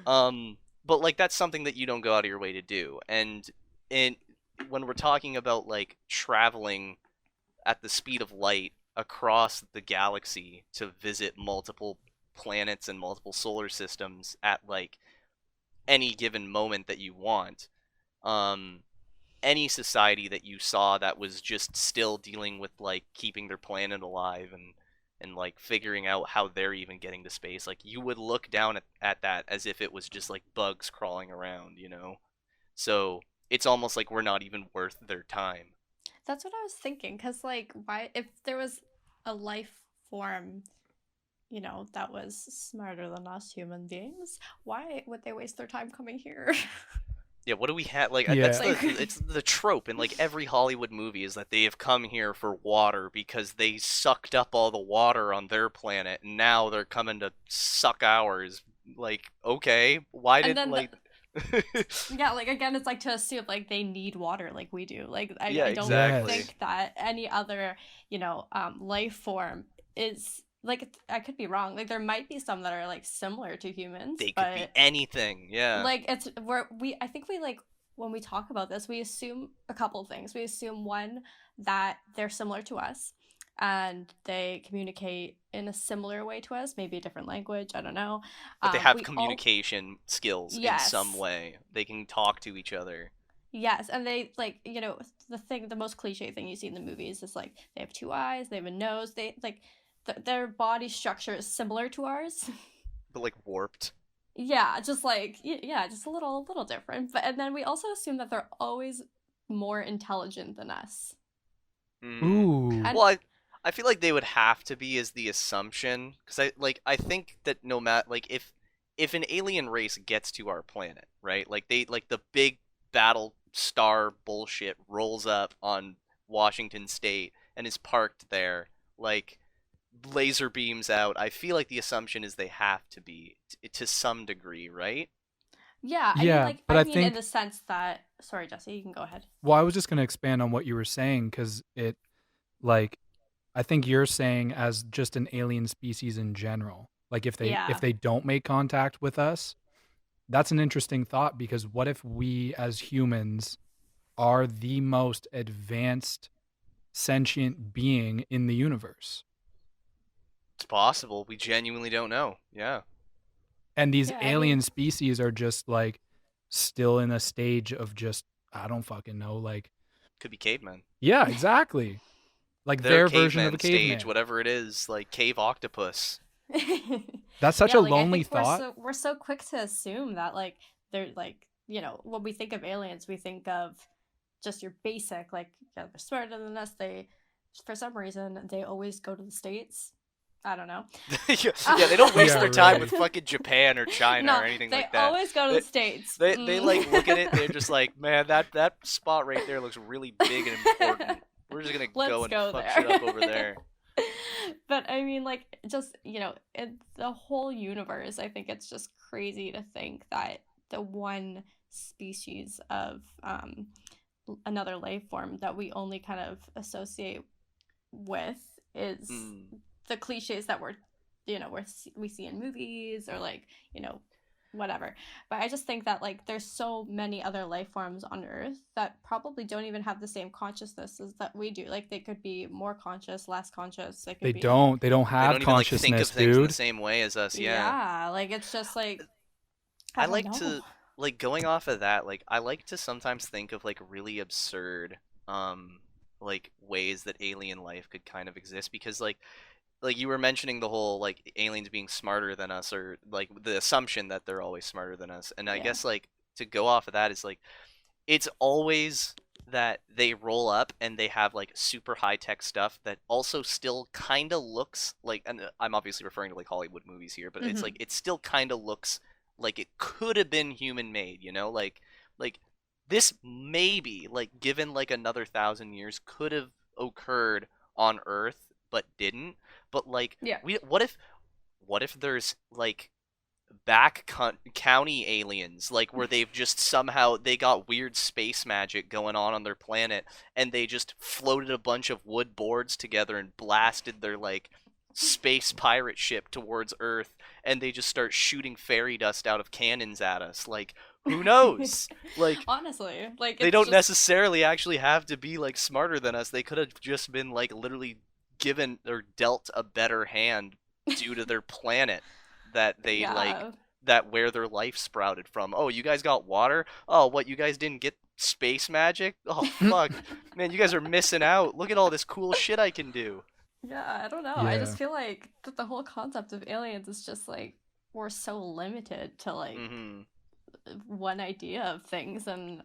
But like that's something that you don't go out of your way to do. And when we're talking about like traveling at the speed of light across the galaxy to visit multiple planets and multiple solar systems at like any given moment that you want, any society that you saw that was just still dealing with like keeping their planet alive and like figuring out how they're even getting to space, like you would look down at that as if it was just like bugs crawling around, so it's almost like we're not even worth their time. That's what I was thinking, because like why, if there was a life form that was smarter than us human beings, why would they waste their time coming here? Yeah, what do we have? Like, Yeah. it's the trope in like every Hollywood movie, is that they have come here for water because they sucked up all the water on their planet, and now they're coming to suck ours, like, okay, why And did then like yeah, like again, it's like to assume like they need water like we do. Like Yeah, I don't exactly. think that any other, life form is like, I could be wrong. Like there might be some that are like similar to humans, They could be but anything. Yeah. like I think we like when we talk about this, we assume a couple of things. We assume one, that they're similar to us and they communicate in a similar way to us, maybe a different language, I don't know. But they have We all communication skills in some Yes. way. They can talk to each other. Yes, and they like, the most cliche thing you see in the movies is like they have two eyes, they have a nose, they like their body structure is similar to ours. But like warped. Yeah, just like yeah, just a little different. But and then we also assume that they're always more intelligent than us. Mhm. Ooh. And Well, I feel like they would have to be as the assumption, because I think that no matter like if an alien race gets to our planet, right? Like they like the big battle star bullshit rolls up on Washington State and is parked there, like laser beams out. I feel like the assumption is they have to be to some degree, right? yeah, Yeah, but I I mean in think, the sense that, sorry, Jesse, you can go ahead. well, I was just going to expand on what you were saying because like, I think you're saying as just an alien species in general. Like if Yeah. they don't make contact with us, that's an interesting thought because what if we as humans are the most advanced sentient being in the universe? It's possible. We genuinely don't know. Yeah. And these Yeah, I alien mean, species are just like still in a stage of just, I don't fucking know, like, Could be cavemen. yeah, exactly. Like Their their version of caveman a stage, caveman. whatever it is, like cave octopus. That's such yeah, a like I lonely think thought. we're so quick to assume that like they're like, when we think of aliens, we think of just your basic like, yeah, they're smarter than us. They, for some reason, they always go to the States. I don't know. Yeah, they don't waste Yeah, their time right. with fucking Japan or China No, or anything they like that. always go to They the States. they like look at it, they're just like, man, that spot right there looks really big and important. We're just gonna Let's go and go fuck there. shit up over there. But I mean, like, just, in the whole universe, I think it's just crazy to think that the one species of another life form that we only kind of associate with is Mm. the cliches that we see in movies, or like, whatever. But I just think that like there's so many other life forms on Earth that probably don't even have the same consciousnesses that we do. Like they could be more conscious, less conscious. They could They be don't They have don't even like think of consciousness, things in the dude. same way as us. Yeah. yeah, like it's just like I I don't like know. to like going off of that, like I like to sometimes think of like really absurd like ways that alien life could kind of exist, because like you were mentioning the whole like aliens being smarter than us, or like the assumption that they're always smarter than us. And I Yeah. guess like to go off of that is like it's always that they roll up and they have like super high tech stuff that also still kind of looks like, and I'm obviously referring to like Hollywood movies here, but it's Mhm. like it still kind of looks like it could have been human made, like this maybe like given like another 1,000 years could have occurred on Earth but didn't. But like Yeah. what if there's like county aliens, like where they've just somehow they got weird space magic going on their planet, and they just floated a bunch of wood boards together and blasted their like space pirate ship towards Earth, and they just start shooting fairy dust out of cannons at us. Like, who knows? Like, Honestly, like they it's don't just necessarily actually have to be like smarter than us. They could have just been like literally given or dealt a better hand due to their planet that they like, yeah. that where their life sprouted from. Oh, you guys got water? Oh, what, you guys didn't get space magic? Oh fuck. Man, you guys are missing out. Look at all this cool shit I can do. Yeah, I don't know. I Yeah. just feel like that the whole concept of aliens is just like we're so limited to like Mhm. one idea of things, and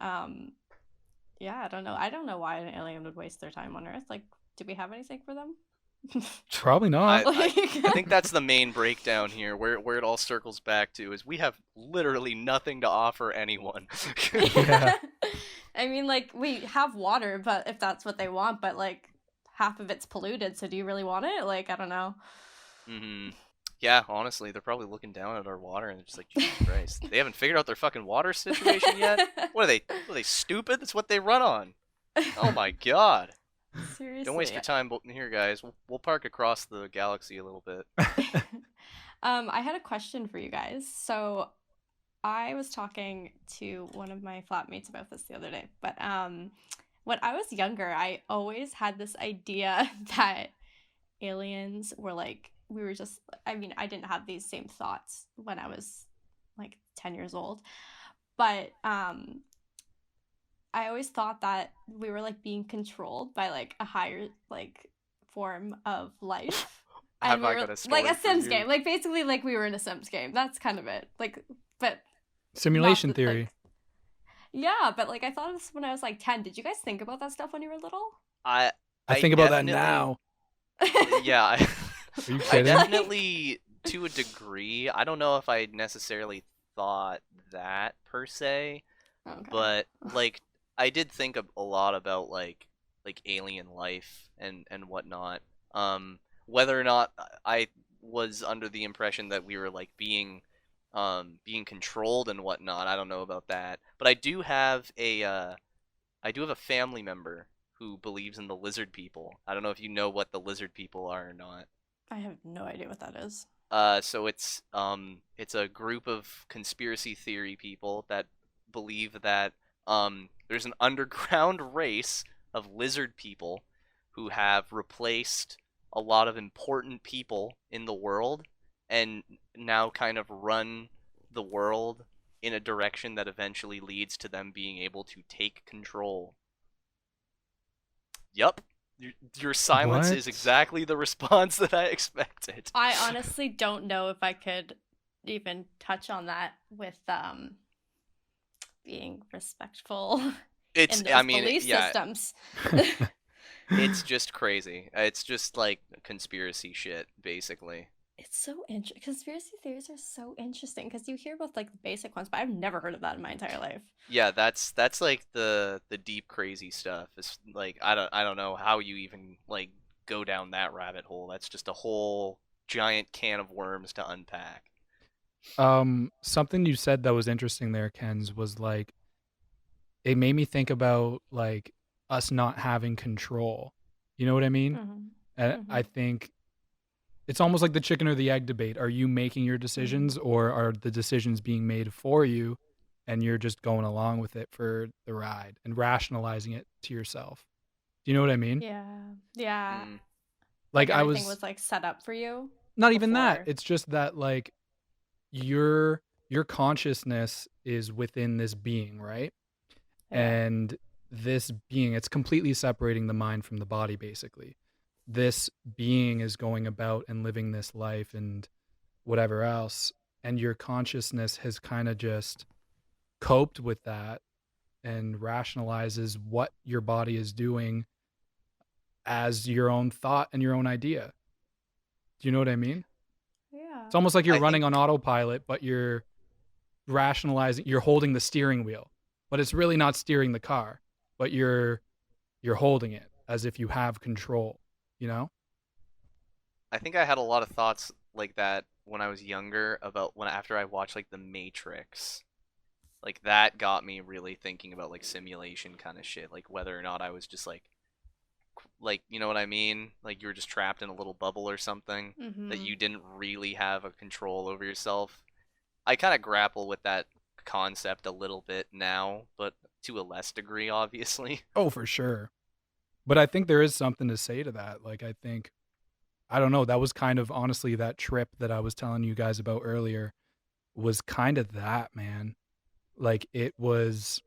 yeah, I don't know. I don't know why an alien would waste their time on Earth. Like, do we have anything for them? Probably not. I think that's the main breakdown here, where it all circles back to is we have literally nothing to offer anyone. Yeah. I mean, like, we have water, but if that's what they want, but like half of it's polluted, so do you really want it? Like, I don't know. Hmm. Yeah, honestly, they're probably looking down at our water and they're just like, Jesus Christ, they haven't figured out their fucking water situation yet. What are they stupid? That's what they run on. Oh my god. Seriously. Don't waste your time here, guys. We'll park across the galaxy a little bit. I had a question for you guys. So I was talking to one of my flatmates about this the other day, but when I was younger, I always had this idea that aliens were like, we were just, I mean, I didn't have these same thoughts when I was like 10 years old, but I always thought that we were like being controlled by like a higher like form of life. Have And I we were got a story like a for Sims you? game, like basically like we were in a Sims game. That's kind of it. Like, but Simulation not that, theory. like, yeah, but like I thought of this when I was like 10. Did you guys think about that stuff when you were little? I think about that definitely- now. Yeah, Are you I kidding? definitely, to a degree, I don't know if I necessarily thought that per se, Okay. but like I did think a lot about like alien life and whatnot. Whether or not I was under the impression that we were like being controlled and whatnot, I don't know about that. But I do have a family member who believes in the lizard people. I don't know if you know what the lizard people are or not. I have no idea what that is. So it's a group of conspiracy theory people that believe that there's an underground race of lizard people who have replaced a lot of important people in the world and now kind of run the world in a direction that eventually leads to them being able to take control. Yup. Your silence What? is exactly the response that I expected. I honestly don't know if I could even touch on that with being respectful It's, in those I mean, belief yeah, systems. it's just crazy. It's just like conspiracy shit, basically. It's so interesting. Conspiracy theories are so interesting because you hear about like the basic ones, but I've never heard of that in my entire life. Yeah, that's like the deep crazy stuff. It's like I don't know how you even like go down that rabbit hole. That's just a whole giant can of worms to unpack. Something you said that was interesting there, Ken's, was like it made me think about like us not having control. You know what I mean? Mm-hmm. And I think it's almost like the chicken or the egg debate. Are you making your decisions or are the decisions being made for you and you're just going along with it for the ride and rationalizing it to yourself? Do you know what I mean? Yeah. Yeah. Mm. Like I everything was was like set up for you. not even that. before. It's just that like your consciousness is within this being, right? Yeah. And this being, it's completely separating the mind from the body, basically. This being is going about and living this life and whatever else. And your consciousness has kind of just coped with that and rationalizes what your body is doing as your own thought and your own idea. Do you know what I mean? Yeah. It's almost like you're I running think- on autopilot, but you're rationalizing, you're holding the steering wheel, but it's really not steering the car, but you're holding it as if you have control, you know? I think I had a lot of thoughts like that when I was younger about after I watched like The Matrix. Like that got me really thinking about like simulation kind of shit, like whether or not I was just like you know what I mean? Like you were just trapped in a little bubble or something that Mhm. you didn't really have a control over yourself. I kind of grapple with that concept a little bit now, but to a less degree, obviously. Oh, for sure. But I think there is something to say to that. Like, I think, I don't know, that was kind of honestly that trip that I was telling you guys about earlier was kind of that, man. Like, it was,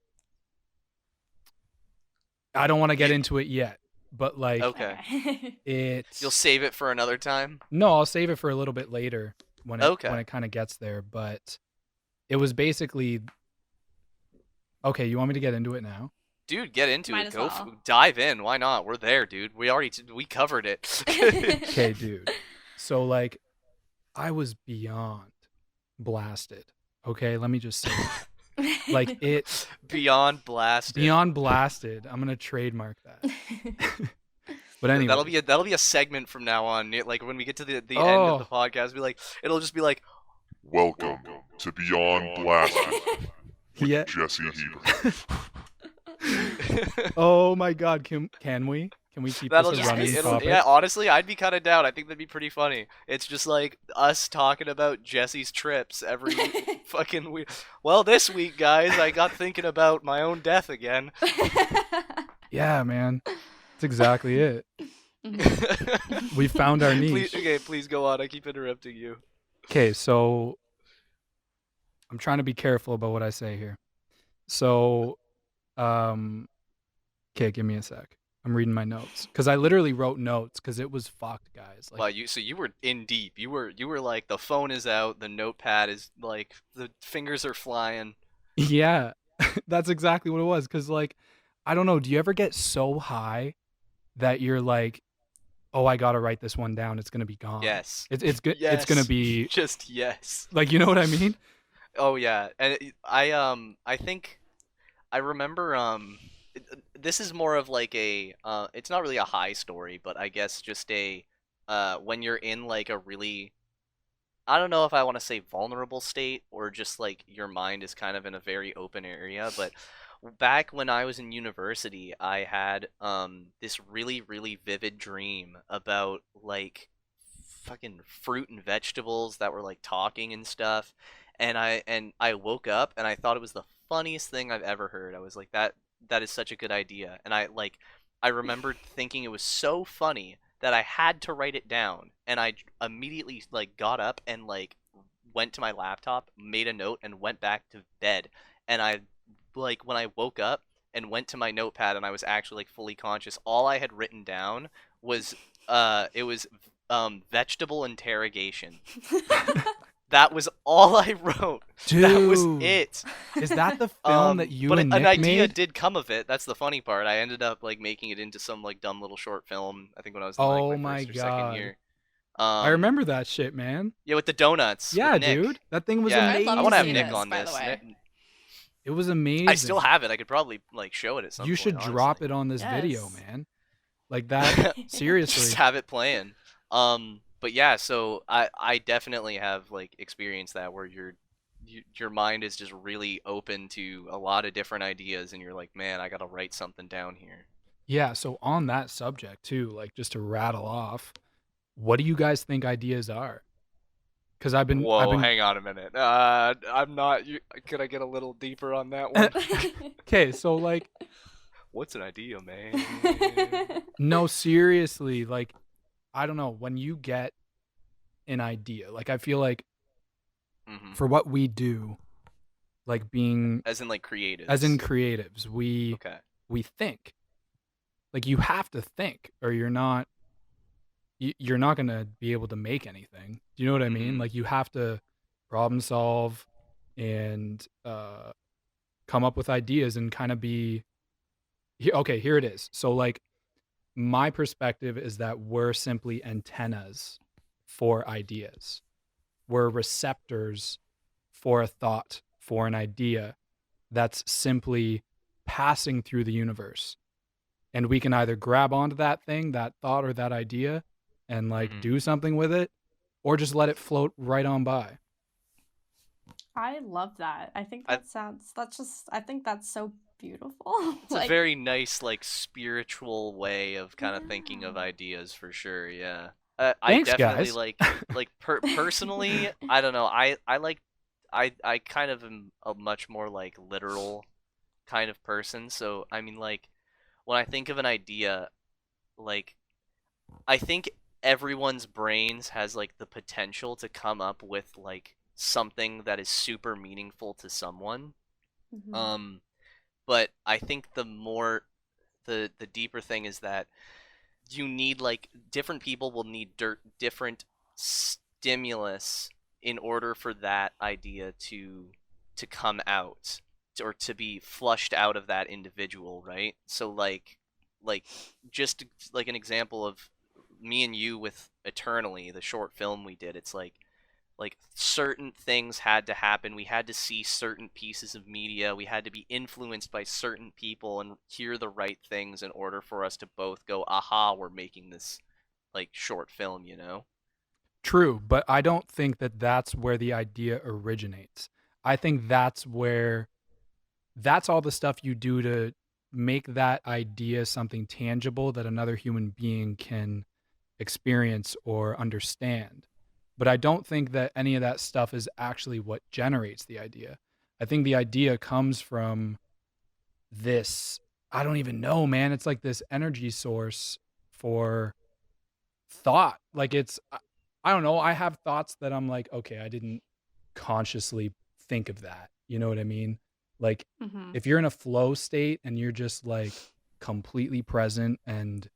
I don't want to get into it yet, but like, Okay. it's, You'll save it for another time? no, I'll save it for a little bit later when it, Okay. when it kind of gets there. But it was basically, okay, you want me to get into it now? Dude, get into Might it. as Go well. dive in. Why not? We're there, dude. We already we covered it. Okay, dude. So like I was beyond blasted. Okay, let me just say that. Like it Beyond blasted. beyond blasted. I'm going to trademark that. But anyway, That'll be a segment from now on. Like when we get to the end of the podcast, it'll just be like, Welcome to Beyond Blasting with Yeah. Jesse Hebert. Oh my God, can we keep that'll this a just running be, topic? yeah. Honestly, I'd be kind of down. I think that'd be pretty funny. It's just like us talking about Jesse's trips every fucking week. Well, this week, guys, I got thinking about my own death again. Yeah, man, that's exactly it. We found our niche. Please go on. I keep interrupting you. Okay, so I'm trying to be careful about what I say here. So, okay, give me a sec. I'm reading my notes because I literally wrote notes because it was fucked, guys. Like, Wow, you were in deep. You were like the phone is out, the notepad is like the fingers are flying. yeah, that's exactly what it was. Because like, I don't know. Do you ever get so high that you're like, oh, I gotta write this one down. It's gonna be gone. Yes. It's good. Yes. It's gonna be Just yes. like, you know what I mean? Oh yeah, and I think I remember this is more of like a it's not really a high story, but I guess just a when you're in like a really, I don't know if I want to say vulnerable state or just like your mind is kind of in a very open area, but back when I was in university, I had this really really vivid dream about like fucking fruit and vegetables that were like talking and stuff, and I woke up and I thought it was the funniest thing I've ever heard. I was like, that is such a good idea, and I remembered thinking it was so funny that I had to write it down, and I immediately like got up and like went to my laptop, made a note, and went back to bed. And I like when I woke up and went to my notepad and I was actually like fully conscious, all I had written down was it was vegetable interrogation. That was all I wrote. Dude, that was it. Is that the film that you but and an Nick idea made? did come of it. That's the funny part. I ended up like making it into some like dumb little short film. I think when I was in Oh like, my my first or second God. year. I remember that shit, man. Yeah, with the donuts. Yeah, with Nick. dude, that thing was Yeah, amazing. I'd I love want to have see Nick this, on by the this. way. It was amazing. I still have it. I could probably like show it at some You point. should drop it on this video, man. Like that. Seriously. Just have it playing. But yeah, so I definitely have like experienced that where your mind is just really open to a lot of different ideas, and you're like, man, I gotta write something down here. Yeah. So on that subject too, like just to rattle off, what do you guys think ideas are? Because I've been. Hang on a minute. I'm not. Could I get a little deeper on that one? Okay, so like, What's an idea, man? no, seriously, like, I don't know. When you get an idea, like, I feel like Mhm. for what we do, like being As in like creatives. as in creatives, we think. Like, you have to think, or you're not gonna be able to make anything. Do you know what I mean? Mhm. Like, you have to problem solve and come up with ideas and kind of be. Okay, here it is. So like, my perspective is that we're simply antennas for ideas. We're receptors for a thought, for an idea that's simply passing through the universe. And we can either grab onto that thing, that thought or that idea, and like Mhm. do something with it, or just let it float right on by. I love that. I think I- I think that's so beautiful. It's a very nice, like, spiritual way of kind of thinking of ideas, for sure. Yeah, I Thanks, definitely guys. personally, I don't know. I kind of am a much more like literal kind of person. So I mean, like, when I think of an idea, like, I think everyone's brains has like the potential to come up with like something that is super meaningful to someone. Mhm. But I think the deeper thing is that you need like different people will need different stimulus in order for that idea to come out or to be flushed out of that individual, right? So like just like an example of me and you with Eternally, the short film we did, it's like like certain things had to happen. We had to see certain pieces of media. We had to be influenced by certain people and hear the right things in order for us to both go, aha, we're making this like short film, you know? True, but I don't think that that's where the idea originates. I think that's all the stuff you do to make that idea something tangible that another human being can experience or understand. But I don't think that any of that stuff is actually what generates the idea. I think the idea comes from this, I don't even know, man. It's like this energy source for thought. Like I don't know. I have thoughts that I'm like, okay, I didn't consciously think of that. You know what I mean? Like Mm-hmm. if you're in a flow state and you're just like completely present and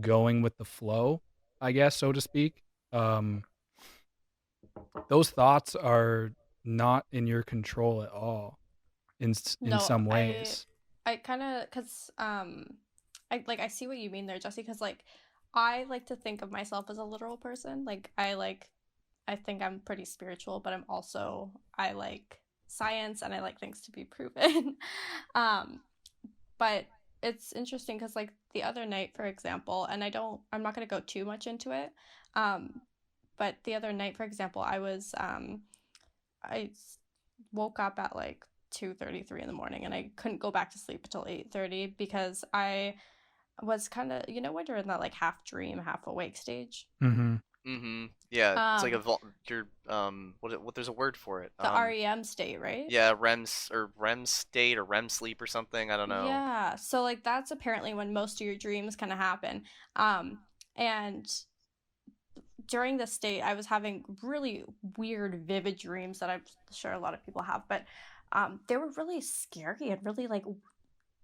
going with the flow, I guess, so to speak, those thoughts are not in your control at all in No, some I ways. I kind of cuz I see what you mean there, Jesse, cuz like I like to think of myself as a literal person. Like I think I'm pretty spiritual, but I like science and I like things to be proven. um but it's interesting cuz like the other night, for example, and I'm not going to go too much into it. But the other night, for example, I woke up at like 2:33 in the morning and I couldn't go back to sleep until 8:30 because I was kind of, when you're in that like half dream, half awake stage. Mm-hmm. Mm-hmm. Yeah, it's like Um you're what there's a word for it. the REM state, right? Yeah, REM state or REM sleep or something. I don't know. Yeah. So like that's apparently when most of your dreams kind of happen. And during this state I was having really weird vivid dreams that I'm sure a lot of people have, but they were really scary and really like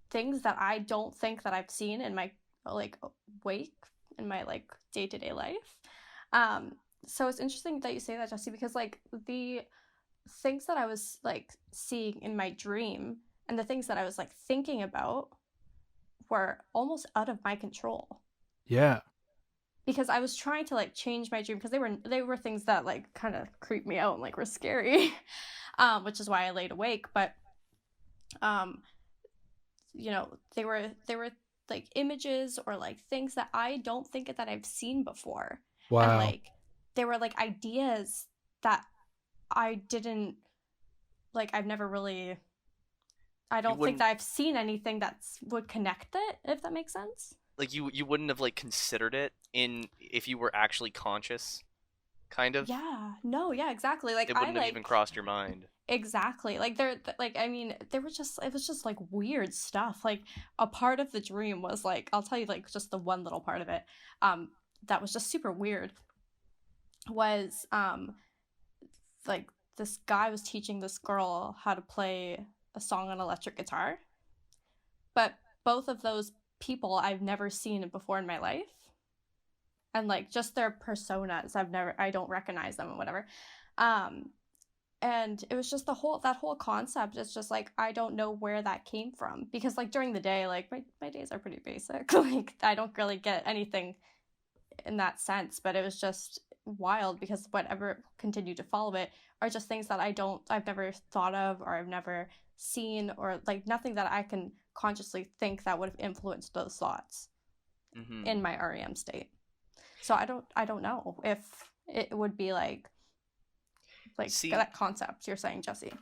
things that I don't think that I've seen in my like wake in my like day-to-day life. So it's interesting that you say that, Jesse, because like the things that I was like seeing in my dream and the things that I was like thinking about were almost out of my control Yeah. because I was trying to like change my dream because they were things that like kind of creeped me out and like were scary. Which is why I laid awake. But um they were like images or like things that I don't think that I've seen before. And Wow. like they were like ideas that I didn't like I've never really I You don't think wouldn't that I've seen anything that's would connect it, if that makes sense. like you wouldn't have like considered it in if you were actually conscious, kind of. Yeah. No, yeah, exactly. Like It I wouldn't have even like crossed your mind. exactly. Like they're like I mean, it was just like weird stuff. Like a part of the dream was like I'll tell you like just the one little part of it that was just super weird was like this guy was teaching this girl how to play a song on electric guitar. But both of those people I've never seen before in my life. And like just their personas, I don't recognize them and whatever. Um and it was just that whole concept. It's just like I don't know where that came from because like during the day like my days are pretty basic. Like I don't really get anything in that sense, but it was just wild because whatever continued to follow it are just things that I've never thought of or I've never seen or like nothing that I can consciously think that would have influenced those thoughts Mm-hmm. in my REM state. So I don't know if it would be like See, that concept you're saying, Jesse.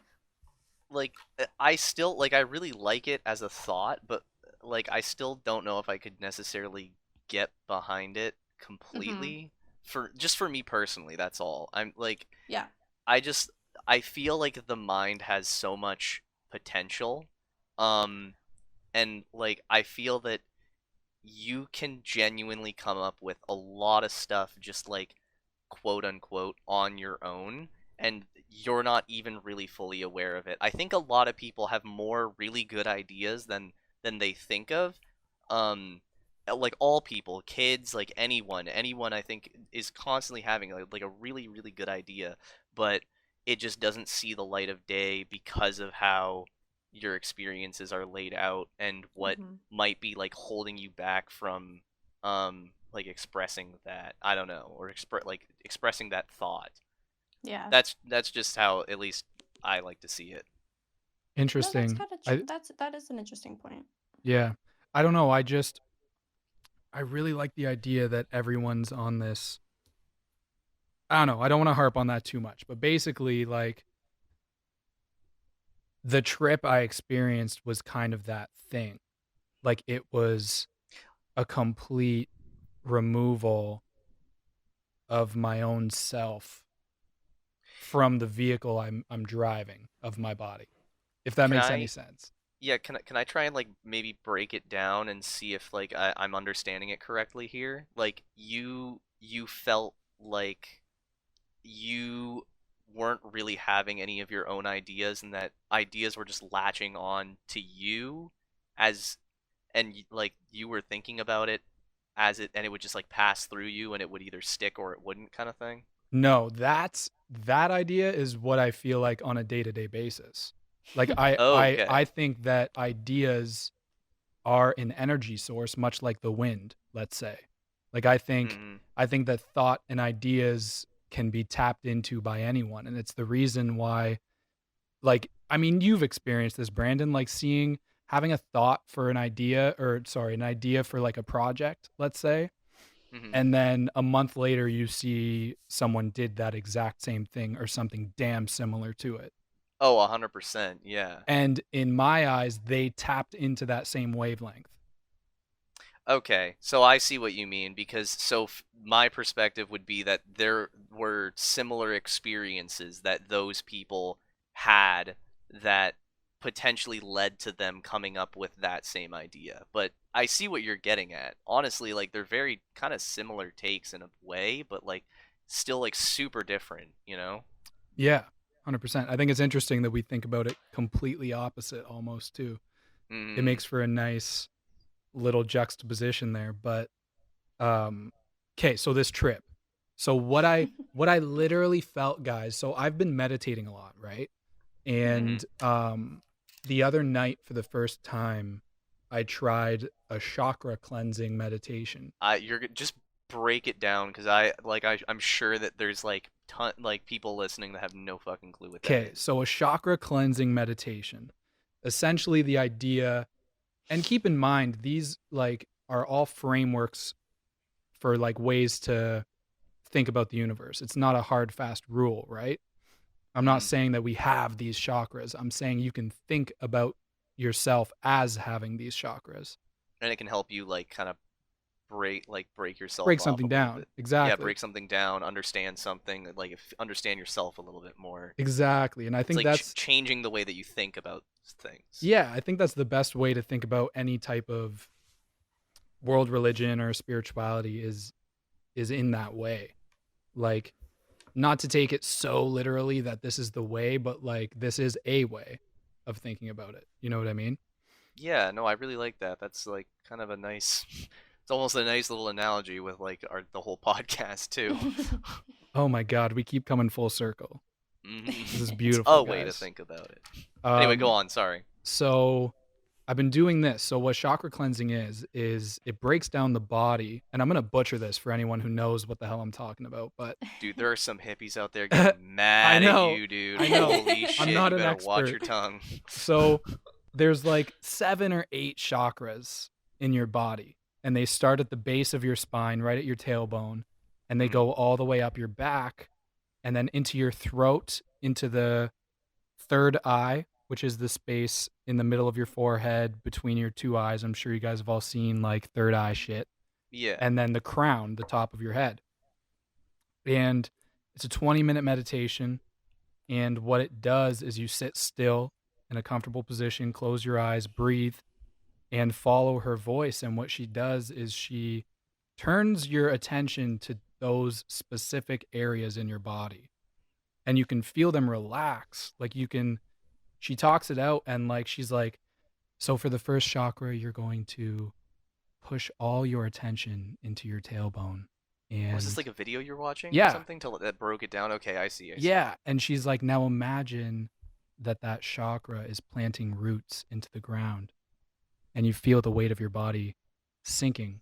like I still like I really like it as a thought, but like I still don't know if I could necessarily get behind it Mm-hmm. completely for me personally, that's all. I'm like Yeah. I just I feel like the mind has so much potential. Um and like I feel that you can genuinely come up with a lot of stuff just like quote unquote on your own, and you're not even really fully aware of it. I think a lot of people have more really good ideas than they think of. um like all people, kids, like anyone I think is constantly having like a really really good idea, but it just doesn't see the light of day because of how your experiences are laid out and what Mm-hmm. might be like holding you back from like expressing that, I don't know, or expressing that thought. Yeah. That's just how at least I like to see it. No, that's Interesting. kind of that is an interesting point. Yeah. I don't know. I really like the idea that everyone's on this. I don't know. I don't want to harp on that too much, but basically, like, the trip I experienced was kind of that thing. Like, it was a complete removal of my own self from the vehicle I'm driving of my body. If that Can makes any I sense. Yeah, can I try and like maybe break it down and see if like I'm understanding it correctly here? Like you felt like you weren't really having any of your own ideas and that ideas were just latching on to you as like you were thinking about it as it and it would just like pass through you and it would either stick or it wouldn't kind of thing. No, that idea is what I feel like on a day-to-day basis. Like I Oh, I okay. I think that ideas are an energy source much like the wind, let's say. Like Mhm. I think that thought and ideas can be tapped into by anyone, and it's the reason why, like, I mean, you've experienced this, Brandon, like having a thought for an idea, or sorry, an idea for like a project, let's say, Mhm. and then a month later you see someone did that exact same thing or something damn similar to it. Oh, 100%. Yeah. And in my eyes, they tapped into that same wavelength. Okay, so I see what you mean because my perspective would be that there were similar experiences that those people had that potentially led to them coming up with that same idea. But I see what you're getting at. Honestly, like they're very kind of similar takes in a way, but like still like super different, you know? Yeah, 100%. I think it's interesting that we think about it completely opposite almost too. It Mm, makes for a nice little juxtaposition there. But okay, so this trip. So what I literally felt, guys, so I've been meditating a lot, right? hmm And the other night for the first time I tried a chakra cleansing meditation. just break it down because I'm sure that there's like like people listening that have no fucking clue what that Okay, is. so a chakra cleansing meditation. Essentially the idea, and keep in mind these like are all frameworks for like ways to think about the universe. It's not a hard fast rule, right? I'm not hmm saying that we have these chakras. I'm saying you can think about yourself as having these chakras. And it can help you like kind of break yourself Break off a something little down. bit. Yeah, Exactly. break something down, understand something, like understand yourself a little bit more. Exactly. And I It's think like that's, changing the way that you think about things. yeah, I think that's the best way to think about any type of world religion or spirituality is in that way. Like, not to take it so literally that this is the way, but like this is a way of thinking about it. You know what I mean? Yeah, no, I really like that. That's like kind of a nice it's almost a nice little analogy with like the whole podcast too. Oh my god, we keep coming full circle. This is It's beautiful, a way to guys. think about it. Anyway, go Um on, sorry. so I've been doing this. So what chakra cleansing is it breaks down the body, and I'm going to butcher this for anyone who knows what the hell I'm talking about, but Dude, there are some hippies out there getting I mad at know. you, dude. I know. Holy I'm shit, not you an better watch expert. your tongue. So there's like 7 or 8 chakras in your body, and they start at the base of your spine, right at your tailbone, and they Mhm. go all the way up your back and then into your throat, into the third eye, which is the space in the middle of your forehead between your two eyes. I'm sure you guys have all seen like third eye shit. Yeah. And then the crown, the top of your head. And it's a 20-minute meditation. And what it does is you sit still in a comfortable position, close your eyes, breathe, and follow her voice. And what she does is she turns your attention to those specific areas in your body. And you can feel them relax. Like she talks it out and like she's like, so for the first chakra, you're going to push all your attention into your tailbone. Was this And like a video you're watching or yeah, something that broke it down? Okay, I see. yeah. And she's like, now imagine that chakra is planting roots into the ground and you feel the weight of your body sinking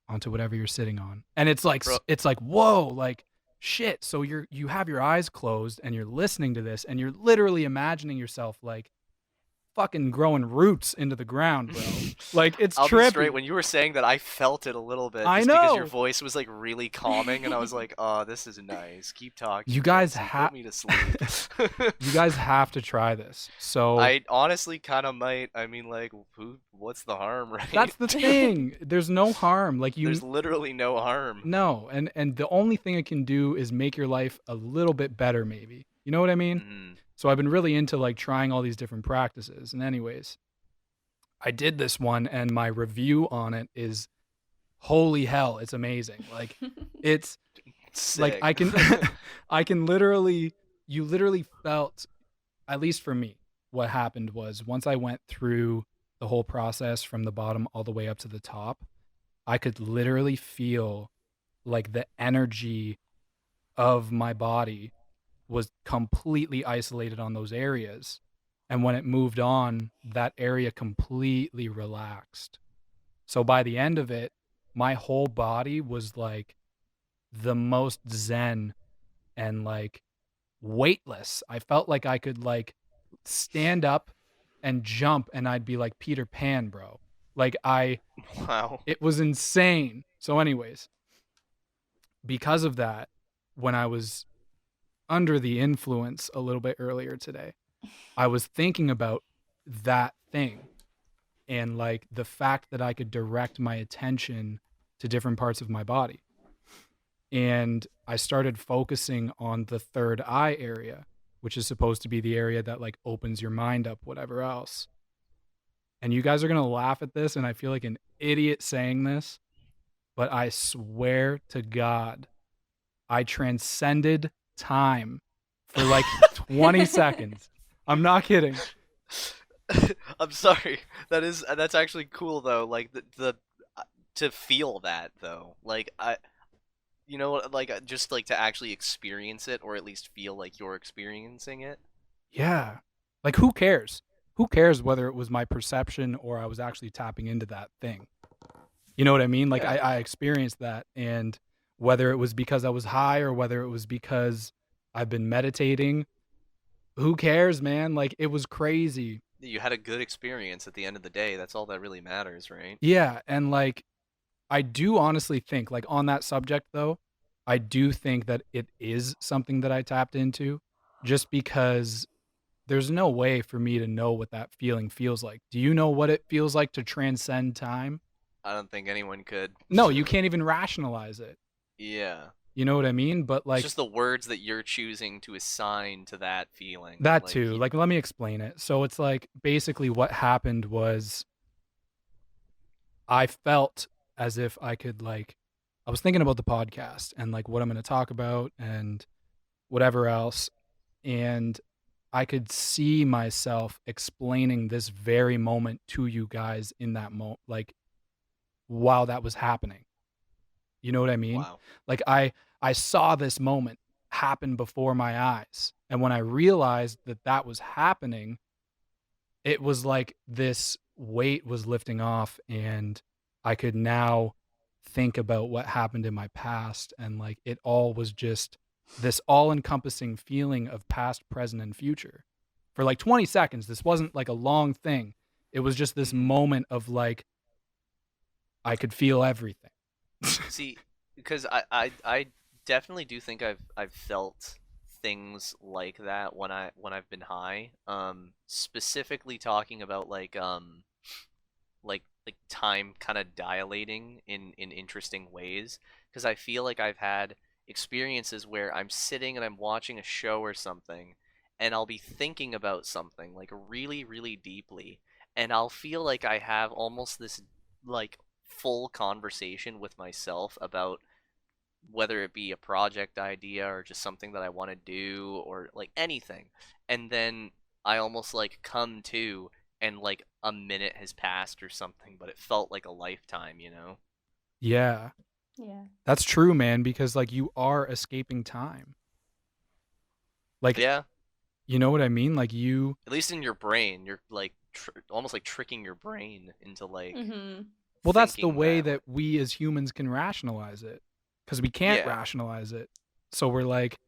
onto whatever you're sitting on. And Bro, it's like, whoa, like shit, so you have your eyes closed and you're listening to this and you're literally imagining yourself like fucking growing roots into the ground, bro. Like, it's I'll trippy. be straight. When you were saying that, I felt it a little bit. I Just because your know. voice was like really calming, and I was like, "Oh, this is nice. Keep talking. You guys Jesse. have Put me to sleep." you guys have to try this. So I honestly kind of might. I mean, like, what's the harm, right? that's the thing. There's no harm. Like, There's literally no harm. no, and the only thing it can do is make your life a little bit better, maybe. You know what I mean? Mm. So I've been really into like trying all these different practices. And anyways, I did this one and my review on it is holy hell, it's amazing. Like, it's Sick. like I can literally, you literally felt, at least for me, what happened was once I went through the whole process from the bottom all the way up to the top, I could literally feel like the energy of my body was completely isolated on those areas. And when it moved on, that area completely relaxed. So by the end of it, my whole body was like the most zen and like weightless. I felt like I could like stand up and jump and I'd be like Peter Pan, bro. Like Wow. it was insane. So anyways, because of that, when I was under the influence a little bit earlier today, I was thinking about that thing and like the fact that I could direct my attention to different parts of my body. And I started focusing on the third eye area, which is supposed to be the area that like opens your mind up, whatever else. And you guys are going to laugh at this, and I feel like an idiot saying this, but I swear to God, I transcended time for like 20 seconds. I'm not kidding. I'm sorry. That's actually cool though. Like the to feel that though. Like like just like to actually experience it, or at least feel like you're experiencing it. Yeah. Like, who cares? Who cares whether it was my perception or I was actually tapping into that thing? You know what I mean? Like, Yeah. I experienced that, and whether it was because I was high or whether it was because I've been meditating, who cares, man? Like, it was crazy. You had a good experience at the end of the day. That's all that really matters, right? Yeah, and like, I do honestly think, like, on that subject though, I do think that it is something that I tapped into, just because there's no way for me to know what that feeling feels like. Do you know what it feels like to transcend time? I don't think anyone could. No, you can't even rationalize it. Yeah. You know what I mean? But It's like just the words that you're choosing to assign to that feeling. that Like, too. Like, let me explain it. So it's like basically what happened was I felt as if I could like, I was thinking about the podcast and like what I'm going to talk about and whatever else. And I could see myself explaining this very moment to you guys in that moment, like while that was happening. You know what I mean? wow. Like I saw this moment happen before my eyes. And when I realized that that was happening, it was like this weight was lifting off and I could now think about what happened in my past, and like it all was just this all-encompassing feeling of past, present, and future. For like 20 seconds, this wasn't like a long thing. It was just this moment of like I could feel everything. See, because I definitely do think I've felt things like that when I've been high. Specifically talking about like time kind of dilating in interesting ways, because I feel like I've had experiences where I'm sitting and I'm watching a show or something, and I'll be thinking about something like really really deeply, and I'll feel like I have almost this like full conversation with myself about whether it be a project idea or just something that I want to do or like anything. And then I almost like come to, and like a minute has passed or something, but it felt like a lifetime, you know? Yeah, Yeah. that's true, man, because like you are escaping time. Like, Yeah, you know what I mean? Like you, at least in your brain, you're like almost like tricking your brain into like Mm-hmm. well, that's the thinking way that that we as humans can rationalize it, because we can't Yeah. rationalize it. So we're like,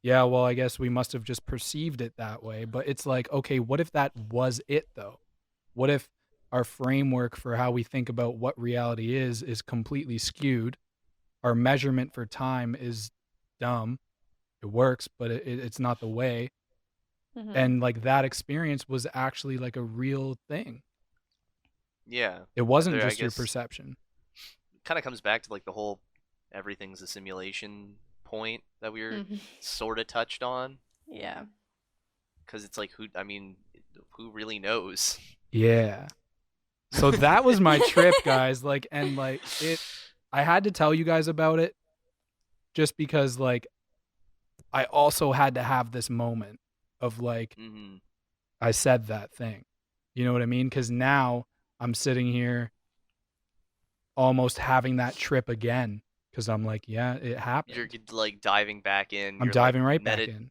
yeah, well, I guess we must have just perceived it that way. But it's like, okay, what if that was it though? What if our framework for how we think about what reality is completely skewed? Our measurement for time is dumb. It works, but it's not the way. Mm-hmm. And like that experience was actually like a real thing. Yeah. It wasn't There, I just your guess, perception. kind of comes back to like the whole everything's a simulation point that we were Mhm. sort of touched on. Yeah. Because it's like, who really knows? Yeah. So that was my trip, guys. Like, and like I had to tell you guys about it just because like I also had to have this moment of like, Mm-hmm. I said that thing. You know what I mean? Because now I'm sitting here almost having that trip again. Because I'm like, yeah, it happened. You're like diving back in. I'm You're diving like right back in.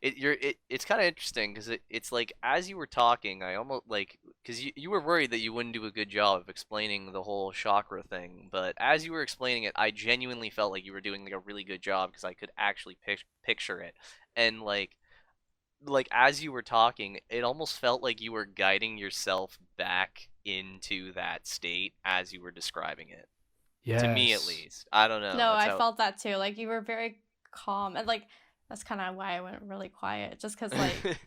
It's kind of interesting because it's like as you were talking, I almost like because you were worried that you wouldn't do a good job of explaining the whole chakra thing, but as you were explaining it, I genuinely felt like you were doing like a really good job because I could actually picture it, and like as you were talking, it almost felt like you were guiding yourself back into that state as you were describing it. Yes. To me, at least. I don't know. No, That's I how... felt that too. Like you were very calm, and like that's kind of why I went really quiet, just because like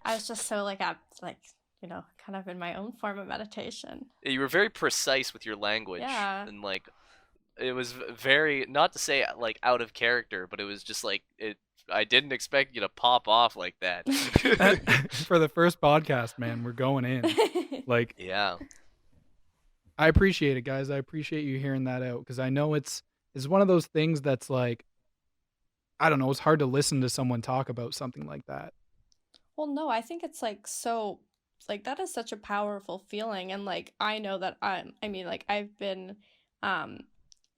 I was just so like kind of in my own form of meditation. You were very precise with your language, Yeah. and like it was very, not to say like out of character, but it was just like it. I didn't expect you to pop off like that. For the first podcast, man, we're going in. Like, yeah, I appreciate it, guys. I appreciate you hearing that out because I know it's one of those things that's like, I don't know, it's hard to listen to someone talk about something like that. Well, no, I think it's like so like that is such a powerful feeling, and like I know that I mean like I've been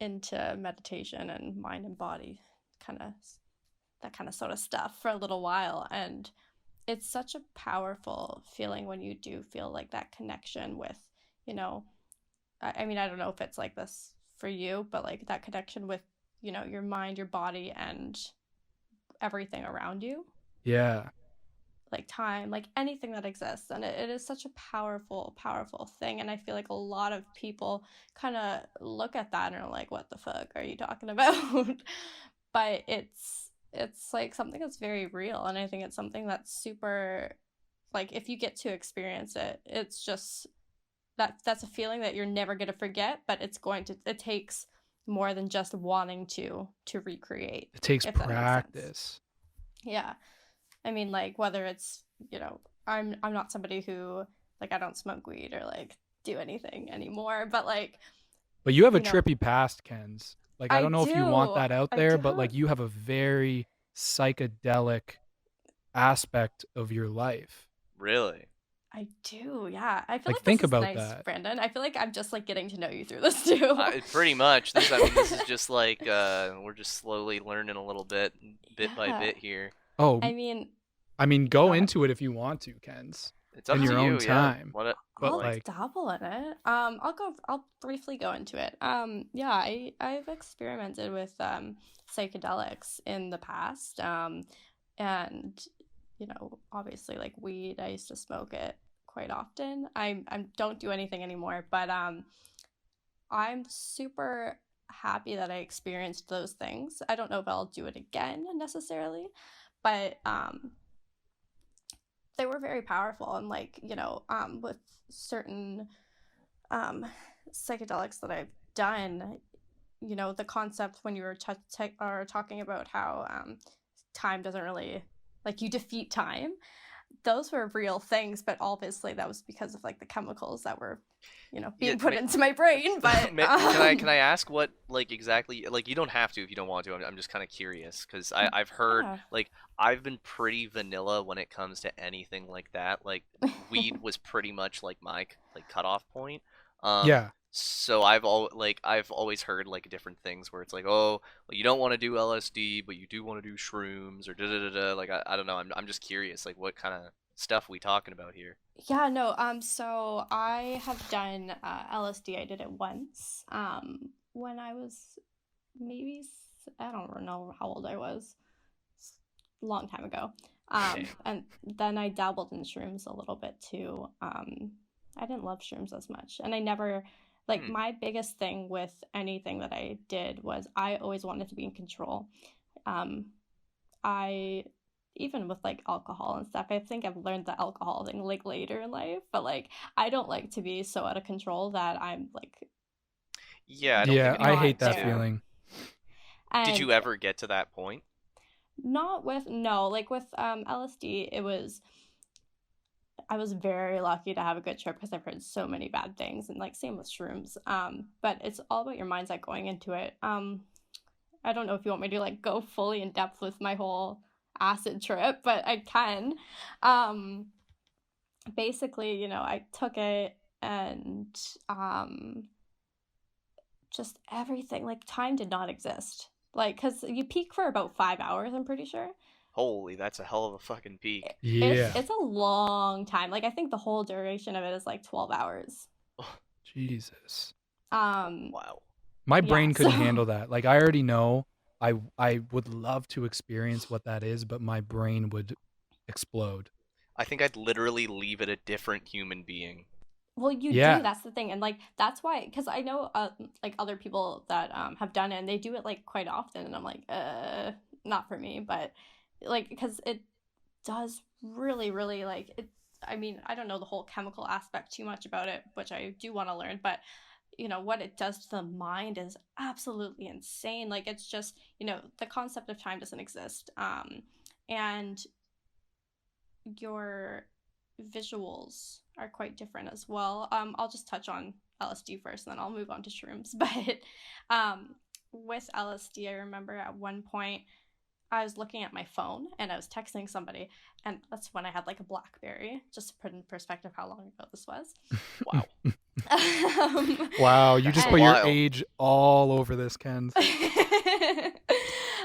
into meditation and mind and body kind of that kind of sort of stuff for a little while, and it's such a powerful feeling when you do feel like that connection with, you know, I mean, I don't know if it's like this for you, but like that connection with, you know, your mind, your body, and everything around you. Yeah. Like time, like anything that exists. And it is such a powerful, powerful thing. And I feel like a lot of people kind of look at that and are like, what the fuck are you talking about? But it's like something that's very real. And I think it's something that's super, like, if you get to experience it, it's just that's a feeling that you're never going to forget, but it takes more than just wanting to recreate. It takes practice. Yeah. I mean, like, whether it's, you know, I'm not somebody who, like, I don't smoke weed or, like, do anything anymore, but, like... But you have a trippy past, Kenz. Like, I don't know if you want that out there, but, like, you have a very psychedelic aspect of your life. Really? I do, yeah. I feel like think this about is nice, that. Brandon. I feel like I'm just, like, getting to know you through this, too. Pretty much. This is just, like, we're just slowly learning a little bit by bit here. Oh, I mean, go into it if you want to, Kenz. It's up in to your own time. Yeah. I'll like dabble in it. I'll briefly go into it. Yeah, I've experimented with psychedelics in the past. And you know, obviously like weed, I used to smoke it quite often. I don't do anything anymore, but I'm super happy that I experienced those things. I don't know if I'll do it again necessarily, but they were very powerful. And like, you know, with certain psychedelics that I've done, you know, the concept when you were talking about how time doesn't really, like, you defeat time, those were real things, but obviously that was because of like the chemicals that were, you know, being put into my brain. But can I ask what, like, exactly, like, you don't have to if you don't want to. I'm just kind of curious because I've heard like I've been pretty vanilla when it comes to anything like that. Like weed was pretty much like my like cutoff point. Yeah. So I've always heard like different things where it's like, oh, well, you don't want to do LSD, but you do want to do shrooms or da da da da. Like I don't know. I'm just curious, like what kind of stuff we talking about here? Yeah, no. So I have done LSD. I did it once. When I was maybe I don't know how old I was. It's a long time ago. Okay. And then I dabbled in shrooms a little bit too. I didn't love shrooms as much, and I never like my biggest thing with anything that I did was I always wanted to be in control. I even with like alcohol and stuff, I think I've learned the alcohol thing like later in life, but like I don't like to be so out of control that I'm like Yeah, I don't Yeah, think I anyone hate wants that to. feeling. Did and you ever get to that point? not with no like with LSD it was I was very lucky to have a good trip because I've heard so many bad things, and like same with shrooms. But it's all about your mindset going into it. I don't know if you want me to like go fully in depth with my whole acid trip, but I can. Um, Basically, I took it and just everything like time did not exist. Like, because you peak for about 5 hours, I'm pretty sure. Holy, that's a hell of a fucking peak. Yeah. It's a long time. Like I think the whole duration of it is like 12 hours. Jesus. Wow. My Yeah, brain couldn't so handle that. Like I already know I would love to experience what that is, but my brain would explode. I think I'd literally leave it a different human being. well, you do. Yeah. That's the thing, and like that's why, because I know like other people that have done it, and they do it like quite often, and I'm like, not for me, but like because it does really, really like it. I mean, I don't know the whole chemical aspect too much about it, which I do want to learn, but what it does to the mind is absolutely insane. Like it's just the concept of time doesn't exist, and your visuals are quite different as well. I'll just touch on LSD first, and then I'll move on to shrooms. But with LSD, I remember at one point I was looking at my phone and I was texting somebody, and that's when I had like a BlackBerry, just to put in perspective how long ago this was. Wow. Wow, you That's just a put your while. age all over this, Ken.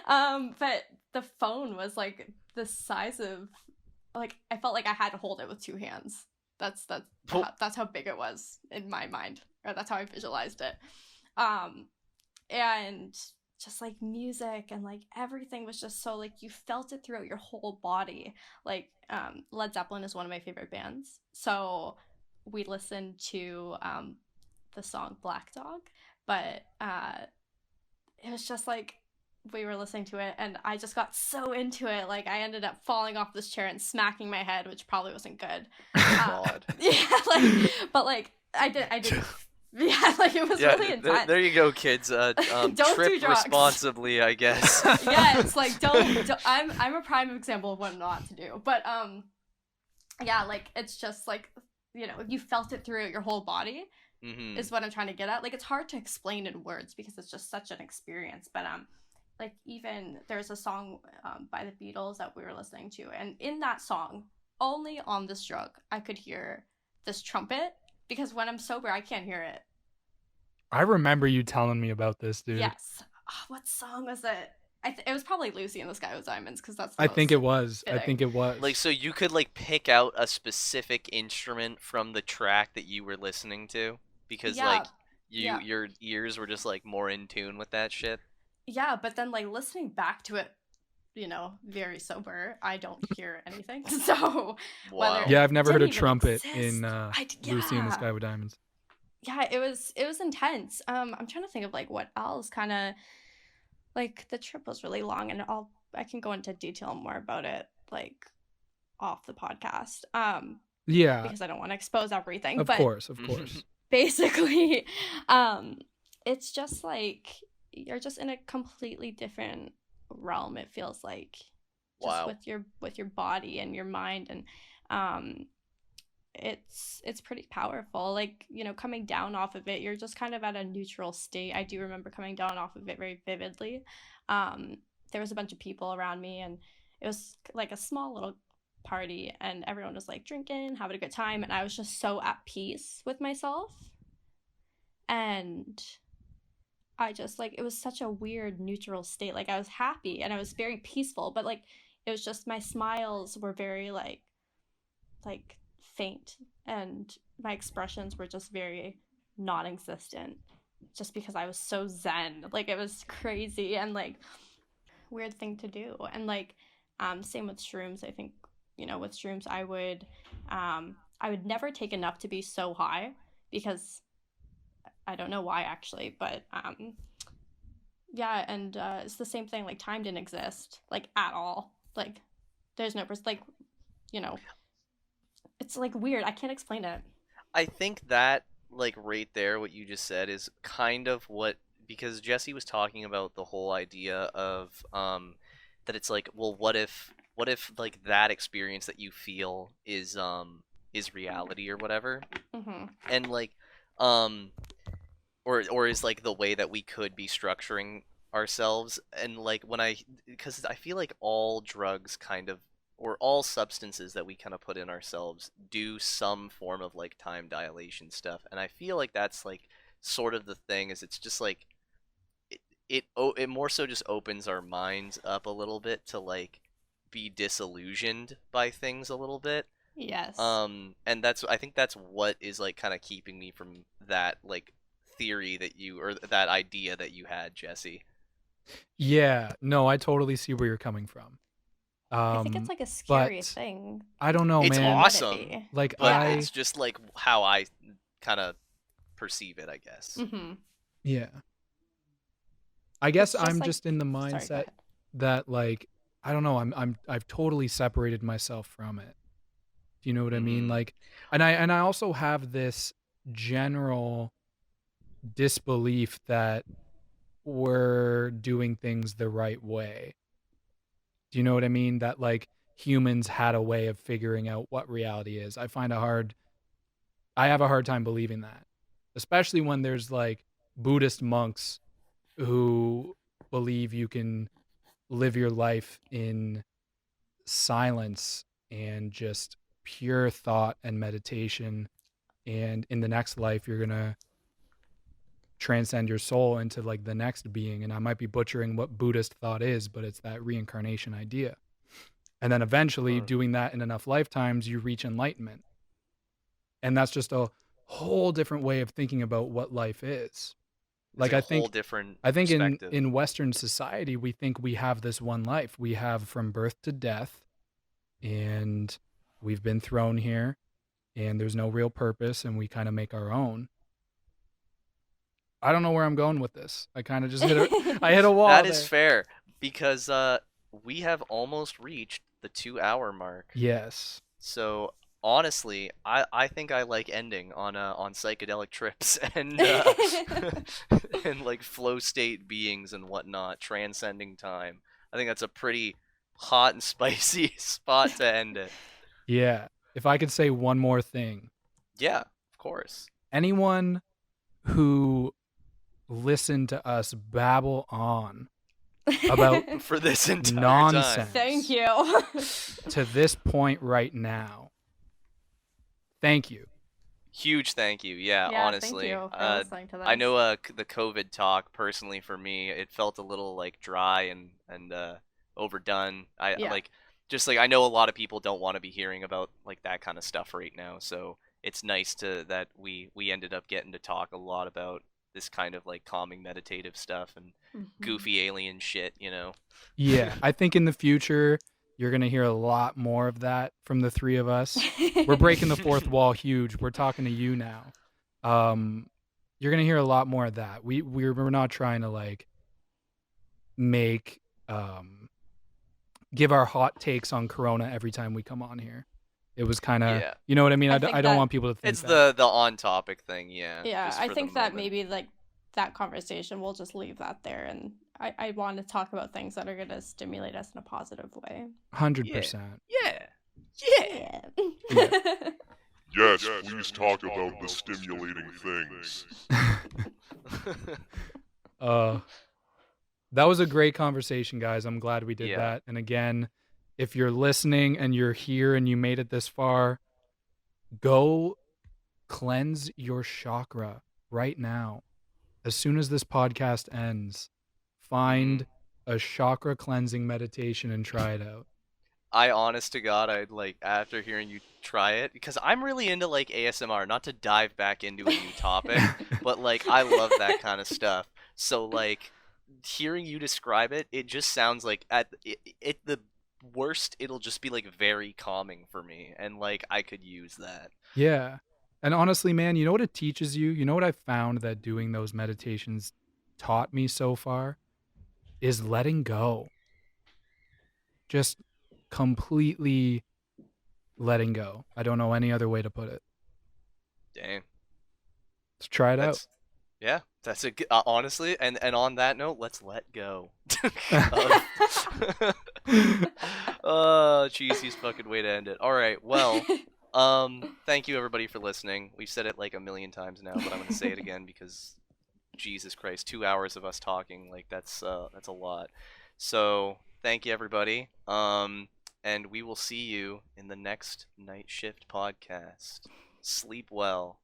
But the phone was like the size of like I felt like I had to hold it with two hands. That's Oh. that's how big it was in my mind, or that's how I visualized it. And just like music and like everything was just so like you felt it throughout your whole body. Like Led Zeppelin is one of my favorite bands, so we listened to the song Black Dog, but it was just like we were listening to it and I just got so into it, like I ended up falling off this chair and smacking my head, which probably wasn't good. God. Yeah, like but like I did yeah, like it was really intense. There you go, kids. Don't Trip do drugs. responsibly, I guess. Yeah, it's like don't I'm a prime example of what not to do. But yeah, like it's just like you felt it throughout your whole body. Mm-hmm. Is what I'm trying to get at. Like it's hard to explain in words because it's just such an experience. But like even there's a song by the Beatles that we were listening to, and in that song, only on this drug, I could hear this trumpet, because when I'm sober, I can't hear it. I remember you telling me about this, dude. Yes. Oh, what song was it? It was probably Lucy in the Sky with Diamonds, because that's. I think it was. fitting. I think it was. Like, so you could like pick out a specific instrument from the track that you were listening to, because Yeah. like Yeah. your ears were just like more in tune with that shit. Yeah, but then like listening back to it, very sober, I don't hear anything. So Wow. Yeah, I've never heard a didn't even trumpet exist. in Lucy in the Yeah. Sky with Diamonds. Yeah, it was intense. I'm trying to think of like what else kind of like the trip was really long, and I can go into detail more about it like off the podcast. Yeah, Because I don't want to expose everything. of But course. basically, it's just like you're just in a completely different realm. It feels like just Wow. with your body and your mind, and it's pretty powerful. Like coming down off of it, you're just kind of at a neutral state. I do remember coming down off of it very vividly. There was a bunch of people around me, and it was like a small little party, and everyone was like drinking, having a good time, and I was just so at peace with myself. And I just like it was such a weird neutral state. Like I was happy and I was very peaceful, but like it was just my smiles were very like faint, and my expressions were just very non-existent. just because I was so zen. Like, it was crazy and like weird thing to do. And like same with shrooms. I think, with shrooms I would never take enough to be so high, because I don't know why actually, but yeah, and it's the same thing. Like, time didn't exist, like, at all. Like, there's no like, you know, it's like weird. I can't explain it. I think that, like, right there, what you just said is kind of what, because Jesse was talking about the whole idea of that it's like, well, what if like that experience that you feel is reality or whatever, Mm-hmm. and like um or is like the way that we could be structuring ourselves. And like because I feel like all drugs kind of, or all substances that we kind of put in ourselves do some form of like time dilation stuff, and I feel like that's like sort of the thing, is it's just like it more so just opens our minds up a little bit to like be disillusioned by things a little bit. Yes. And I think that's what is like kind of keeping me from that like theory that you, or that idea that you had, Jesse. Yeah, no, I totally see where you're coming from. I think it's like a scary But thing. I don't know, It's man. awesome, Like but Yeah. it's just like how I kind of perceive it, I guess. Mm-hmm. Yeah. I guess It's just I'm like- just in the Sorry, go mindset ahead. that like I don't know, I've totally separated myself from it. Do you know what I mean? Mhm. Like, and I also have this general disbelief that we're doing things the right way. Do you know what I mean? That like humans had a way of figuring out what reality is. I have a hard time believing that. Especially when there's like Buddhist monks who believe you can live your life in silence and just pure thought and meditation, and in the next life you're going to transcend your soul into like the next being. And I might be butchering what Buddhist thought is, but it's that reincarnation idea. And then eventually doing that in enough lifetimes you reach enlightenment. And that's just a whole different way of thinking about what life is. Like, It's a whole different I think perspective. in Western society, we think we have this one life. We have from birth to death, and we've been thrown here, and there's no real purpose, and we kind of make our own. I don't know where I'm going with this. I kind of just I hit a wall. That is there. fair, because we have almost reached the 2 hour mark. Yes. So honestly, I think I like ending on psychedelic trips and and like flow state beings and whatnot, transcending time. I think that's a pretty hot and spicy spot to end it. Yeah. If I could say one more thing, Yeah, of course. anyone who listened to us babble on about For this entire nonsense time. Thank you. to this point right now, thank you. Huge thank you. Yeah, Yeah, honestly. thank you for listening to this. I know the COVID talk, personally for me, it felt a little like dry and overdone. Yeah. Like, just like I know a lot of people don't want to be hearing about like that kind of stuff right now. So it's nice that we ended up getting to talk a lot about this kind of like calming meditative stuff and goofy alien shit, you know. Yeah, I think in the future you're going to hear a lot more of that from the three of us. We're breaking the fourth wall huge. We're talking to you now. You're going to hear a lot more of that. We're not trying to like make give our hot takes on Corona every time we come on here. It was kind of, Yeah. you know what I mean? I I think don't that- want people to think It's that. the on topic thing, yeah. Yeah, just I for the think that moment. maybe like that conversation, we'll just leave that there, and I want to talk about things that are going to stimulate us in a positive way. 100%. Yeah. Yeah. Yes, please talk about the stimulating things. That was a great conversation, guys. I'm glad we did Yeah. that. And again, if you're listening and you're here and you made it this far, go cleanse your chakra right now. As soon as this podcast ends, find a chakra cleansing meditation and try it out. I honest to God, I'd like after hearing you try it because I'm really into like ASMR. Not to dive back into a new topic, but like I love that kind of stuff. So like hearing you describe it, it just sounds like at the worst, it'll just be like very calming for me, and like I could use that. Yeah. And honestly, man, you know what it teaches you? You know what I found that doing those meditations taught me so far is letting go. Just completely letting go. I don't know any other way to put it. Dang, Let's try it out. that's yeah, that's a honestly, and on that note, let's let go. Cheesiest fucking way to end it. All right, well, thank you everybody for listening. We've said it like a million times now, but I'm gonna say it again because Jesus Christ, 2 hours of us talking, like that's a lot. So thank you everybody. And we will see you in the next Night Shift podcast. Sleep well.